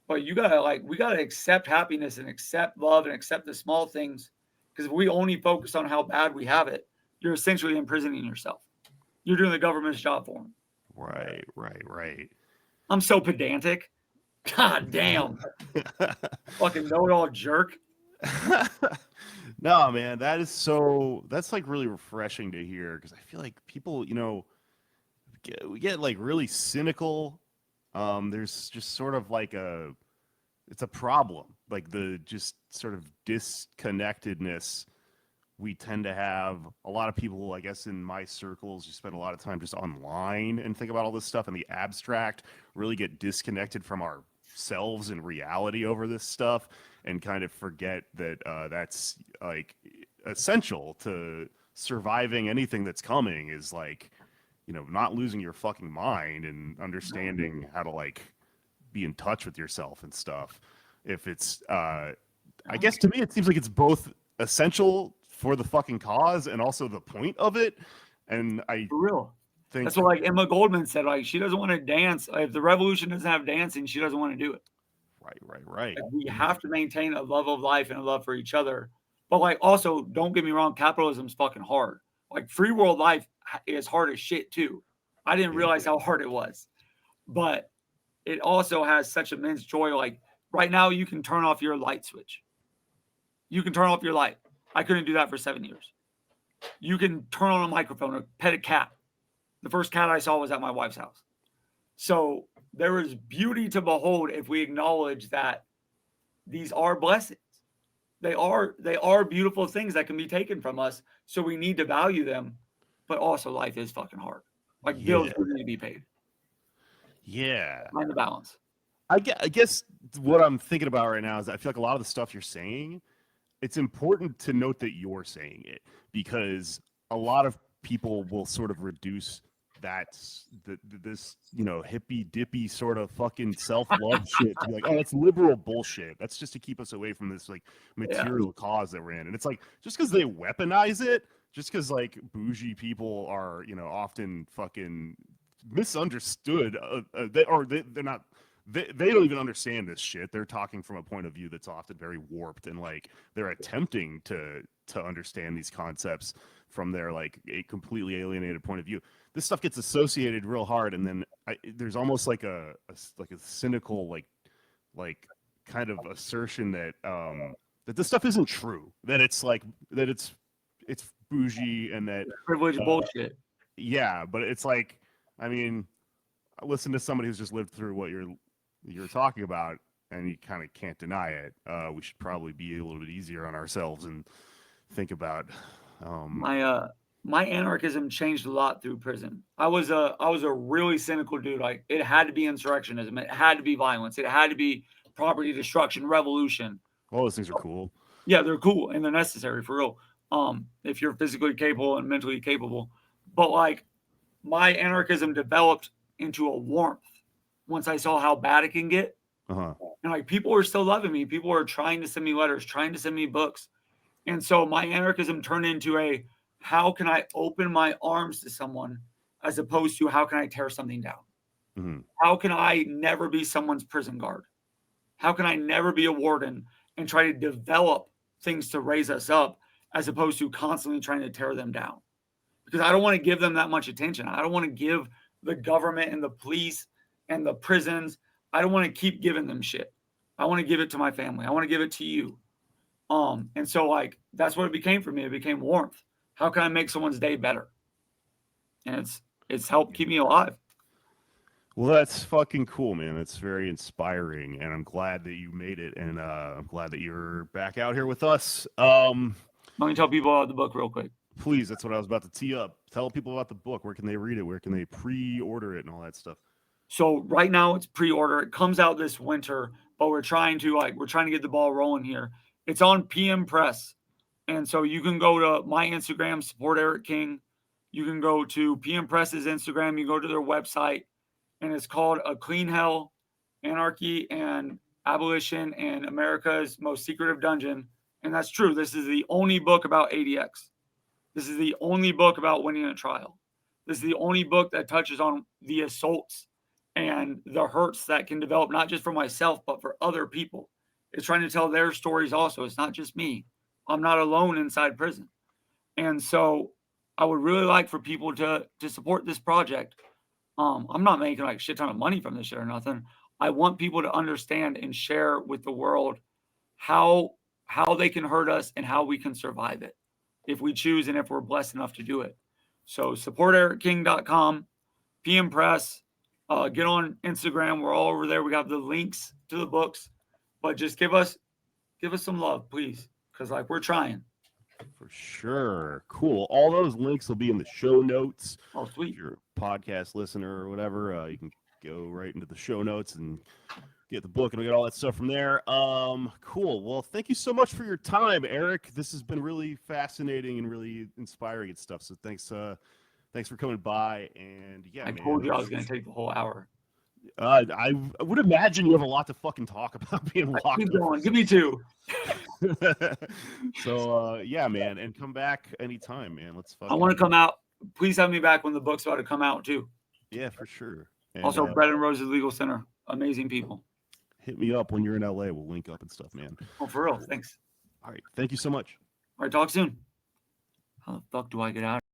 But you gotta we gotta accept happiness and accept love and accept the small things. Because if we only focus on how bad we have it, you're essentially imprisoning yourself. You're doing the government's job for them. Right. I'm so pedantic. God damn. Fucking know-it-all jerk. No, man, that's like really refreshing to hear because I feel like people, we get like really cynical. There's just sort of like it's a problem, like the just sort of disconnectedness we tend to have. A lot of people, I guess, in my circles, you spend a lot of time just online and think about all this stuff in the abstract, really get disconnected from ourselves and reality over this stuff and kind of forget that that's like essential to surviving anything that's coming is like, not losing your fucking mind and understanding how to like be in touch with yourself and stuff. If it's, I guess to me, it seems like it's both essential for the fucking cause and also the point of it. And I For real. think that's what like Emma Goldman said. Like, she doesn't want to dance. If the revolution doesn't have dancing, she doesn't want to do it. Right. Like, we have to maintain a love of life and a love for each other. But like, also, don't get me wrong, capitalism's fucking hard. Like, free world life is hard as shit too. I didn't realize how hard it was. But it also has such immense joy. Like, right now, you can turn off your light switch. You can turn off your light. I couldn't do that for 7 years. You can turn on a microphone or pet a cat. The first cat I saw was at my wife's house. So there is beauty to behold if we acknowledge that these are blessings. They are beautiful things that can be taken from us. So we need to value them. But also, life is fucking hard. Like, bills do need to be paid. Yeah. Find the balance. I guess what I'm thinking about right now is I feel like a lot of the stuff you're saying, it's important to note that you're saying it because a lot of people will sort of reduce this hippy dippy sort of fucking self-love shit to be like, oh, that's liberal bullshit. That's just to keep us away from this like material cause that we're in. And it's like, just because they weaponize it, just because like bougie people are often fucking misunderstood, they're not. They don't even understand this shit. They're talking from a point of view that's often very warped, and like they're attempting to understand these concepts from their like a completely alienated point of view. This stuff gets associated real hard, and then there's almost like a cynical like kind of assertion that that this stuff isn't true. That it's like that it's bougie and that Privilege bullshit. Yeah, but it's like, I mean, I listen to somebody who's just lived through what you're talking about, and you kind of can't deny it. We should probably be a little bit easier on ourselves and think about. My anarchism changed a lot through prison. I was a really cynical dude. Like, it had to be insurrectionism. It had to be violence. It had to be property destruction, revolution. All those things are cool. Yeah, they're cool and they're necessary for real. If you're physically capable and mentally capable. But like, my anarchism developed into a warmth once I saw how bad it can get. Uh-huh. And like, people were still loving me. People were trying to send me letters, trying to send me books. And so my anarchism turned into how can I open my arms to someone as opposed to how can I tear something down? Mm-hmm. How can I never be someone's prison guard? How can I never be a warden and try to develop things to raise us up as opposed to constantly trying to tear them down? Because I don't want to give them that much attention. I don't want to give the government and the police and the prisons, I don't want to keep giving them shit. I want to give it to my family. I want to give it to you. And so like, that's what it became for me. It became warmth. How can I make someone's day better? And it's helped keep me alive. Well, that's fucking cool, man. That's very inspiring, and I'm glad that you made it, and I'm glad that you're back out here with us. Let me tell people about the book real quick. Please, that's what I was about to tee up. Tell people about the book. Where can they read it? Where can they pre-order it and all that stuff? So right now it's pre-order. It comes out this winter, but we're trying to get the ball rolling here. It's on PM Press. And so you can go to my Instagram, support Eric King. You can go to PM Press's Instagram. You go to their website, and it's called A Clean Hell, Anarchy and Abolition and America's Most Secretive Dungeon. And that's true. This is the only book about ADX. This is the only book about winning a trial. This is the only book that touches on the assaults and the hurts that can develop, not just for myself, but for other people. It's trying to tell their stories also. It's not just me. I'm not alone inside prison. And so I would really like for people to support this project. I'm not making like a shit ton of money from this shit or nothing. I want people to understand and share with the world how they can hurt us and how we can survive it if we choose and if we're blessed enough to do it. So supportericking.com, PM Press, get on Instagram. We're all over there. We got the links to the books, but just give us some love, please, because like we're trying. For sure. Cool. All those links will be in the show notes. Oh, sweet. If you're a podcast listener or whatever, you can go right into the show notes and get the book and we get all that stuff from there. Cool. Well, thank you so much for your time, Eric. This has been really fascinating and really inspiring and stuff. So thanks for coming by. And yeah, I told you I was going to take the whole hour. I would imagine you have a lot to fucking talk about being locked Keep up. going. Give me 2. So yeah, man, and come back anytime, man. Let's fucking... I want to come out. Please have me back when the book's about to come out too. Yeah, for sure. And, also, Bread and Roses Legal Center, amazing people. Hit me up when you're in LA. We'll link up and stuff, man. Oh, for real. Thanks. All right. Thank you so much. All right. Talk soon. How the fuck do I get out?